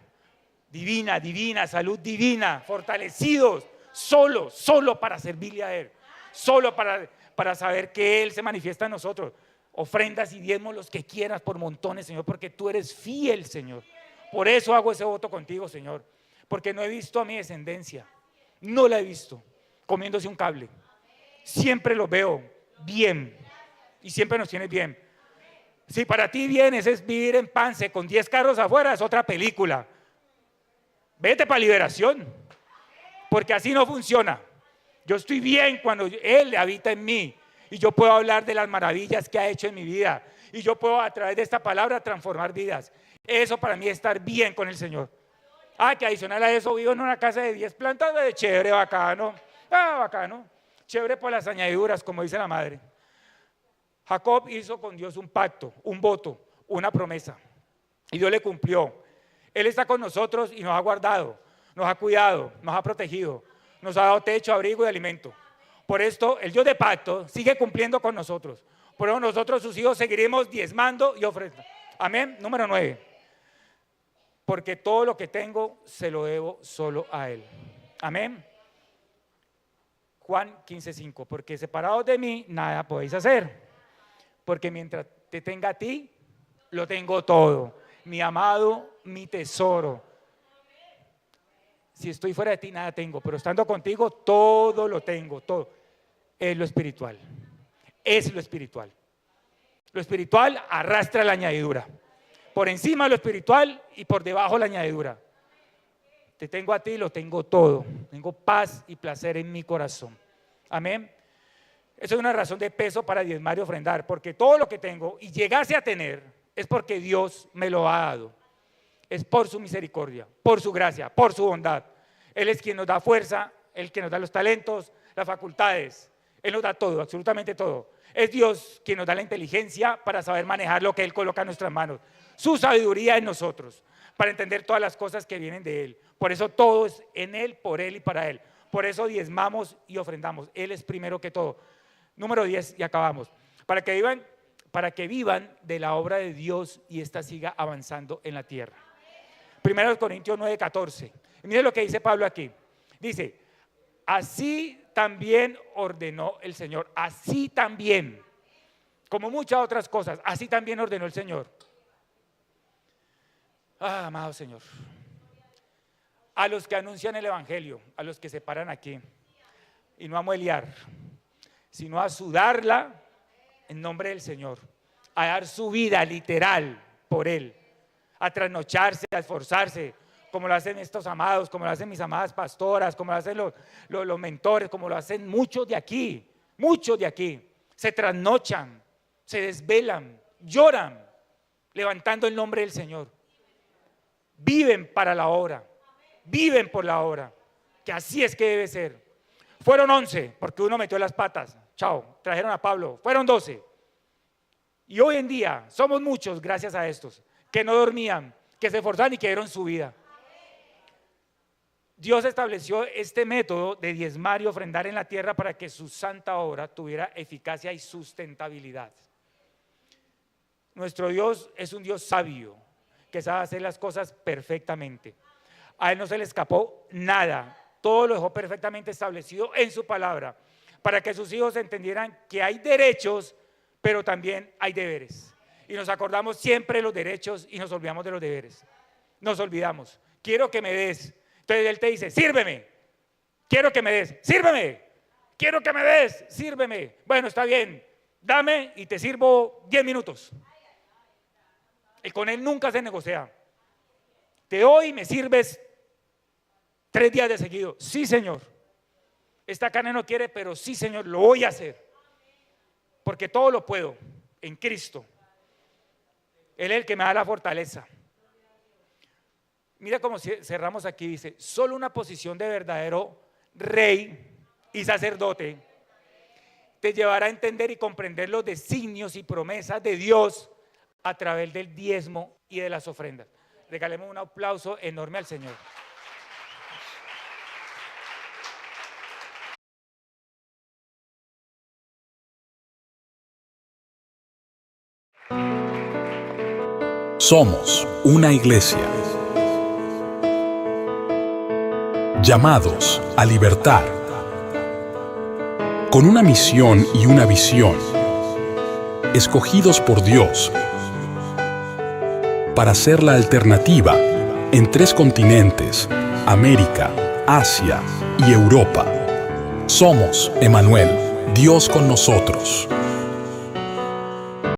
Divina, salud divina. Fortalecidos. Solo para servirle a Él. Solo para saber que Él se manifiesta en nosotros. Ofrendas y diezmos los que quieras por montones, Señor, porque tú eres fiel, Señor. Por eso hago ese voto contigo, Señor, porque no he visto a mi descendencia, no la he visto comiéndose un cable. Siempre los veo bien y siempre nos tienes bien. Si para ti vienes es vivir en Pance con 10 carros afuera, es otra película. Vete para Liberación, porque así no funciona. Yo estoy bien cuando Él habita en mí y yo puedo hablar de las maravillas que ha hecho en mi vida y yo puedo a través de esta palabra transformar vidas. Eso para mí es estar bien con el Señor. Que adicional a eso vivo en una casa de 10 plantas, de chévere, bacano. Bacano. Chévere por las añadiduras, como dice la madre. Jacob hizo con Dios un pacto, un voto, una promesa. Y Dios le cumplió. Él está con nosotros y nos ha guardado, nos ha cuidado, nos ha protegido, nos ha dado techo, abrigo y alimento. Por esto, el Dios de pacto sigue cumpliendo con nosotros. Por eso nosotros, sus hijos, seguiremos diezmando y ofrendando. Amén. Número 9. Porque todo lo que tengo se lo debo solo a Él. Amén. Juan 15:5. Porque separados de mí nada podéis hacer. Porque mientras te tenga a ti, lo tengo todo. Mi amado, mi tesoro. Si estoy fuera de ti nada tengo, pero estando contigo todo lo tengo, todo. Es lo espiritual. Es lo espiritual. Lo espiritual arrastra la añadidura. Por encima lo espiritual y por debajo la añadidura. Te tengo a ti, lo tengo todo. Tengo paz y placer en mi corazón. Amén. Eso es una razón de peso para diezmar y ofrendar, porque todo lo que tengo y llegase a tener es porque Dios me lo ha dado. Es por su misericordia, por su gracia, por su bondad. Él es quien nos da fuerza, Él quien nos da los talentos, las facultades. Él nos da todo, absolutamente todo. Es Dios quien nos da la inteligencia para saber manejar lo que Él coloca en nuestras manos. Su sabiduría en nosotros, para entender todas las cosas que vienen de Él. Por eso todo es en Él, por Él y para Él. Por eso diezmamos y ofrendamos. Él es primero que todo. Número 10 y acabamos. Para que vivan de la obra de Dios y ésta siga avanzando en la tierra. 1 Corintios 9:14. Miren lo que dice Pablo aquí. Dice, así también ordenó el Señor. Así también. Como muchas otras cosas, así también ordenó el Señor. Amado Señor. A los que anuncian el Evangelio, a los que se paran aquí y no a muelear, sino a sudarla en nombre del Señor, a dar su vida literal por Él, a trasnocharse, a esforzarse, como lo hacen estos amados, como lo hacen mis amadas pastoras, como lo hacen los mentores, como lo hacen muchos de aquí, se trasnochan, se desvelan, lloran, levantando el nombre del Señor, viven para la obra, viven por la obra, que así es que debe ser. Fueron 11, porque uno metió las patas, chao, trajeron a Pablo, fueron 12. Y hoy en día somos muchos gracias a estos, que no dormían, que se esforzaban y que dieron su vida. Dios estableció este método de diezmar y ofrendar en la tierra para que su santa obra tuviera eficacia y sustentabilidad. Nuestro Dios es un Dios sabio, que sabe hacer las cosas perfectamente. A Él no se le escapó nada, todo lo dejó perfectamente establecido en su palabra, para que sus hijos entendieran que hay derechos, pero también hay deberes. Y nos acordamos siempre de los derechos y nos olvidamos de los deberes. Nos olvidamos. Quiero que me des. Entonces Él te dice, sírveme. Quiero que me des. Sírveme. Quiero que me des. Sírveme. Bueno, está bien. Dame y te sirvo 10 minutos. Y con Él nunca se negocia. Te doy y me sirves 3 días de seguido. Sí, Señor. Esta carne no quiere, pero sí, Señor, lo voy a hacer. Porque todo lo puedo en Cristo. Él es el que me da la fortaleza. Mira cómo cerramos aquí, dice, solo una posición de verdadero rey y sacerdote te llevará a entender y comprender los designios y promesas de Dios a través del diezmo y de las ofrendas. Regalemos un aplauso enorme al Señor. Somos una iglesia. Llamados a libertar. Con una misión y una visión. Escogidos por Dios para ser la alternativa en 3 continentes, América, Asia y Europa. Somos Emmanuel, Dios con nosotros.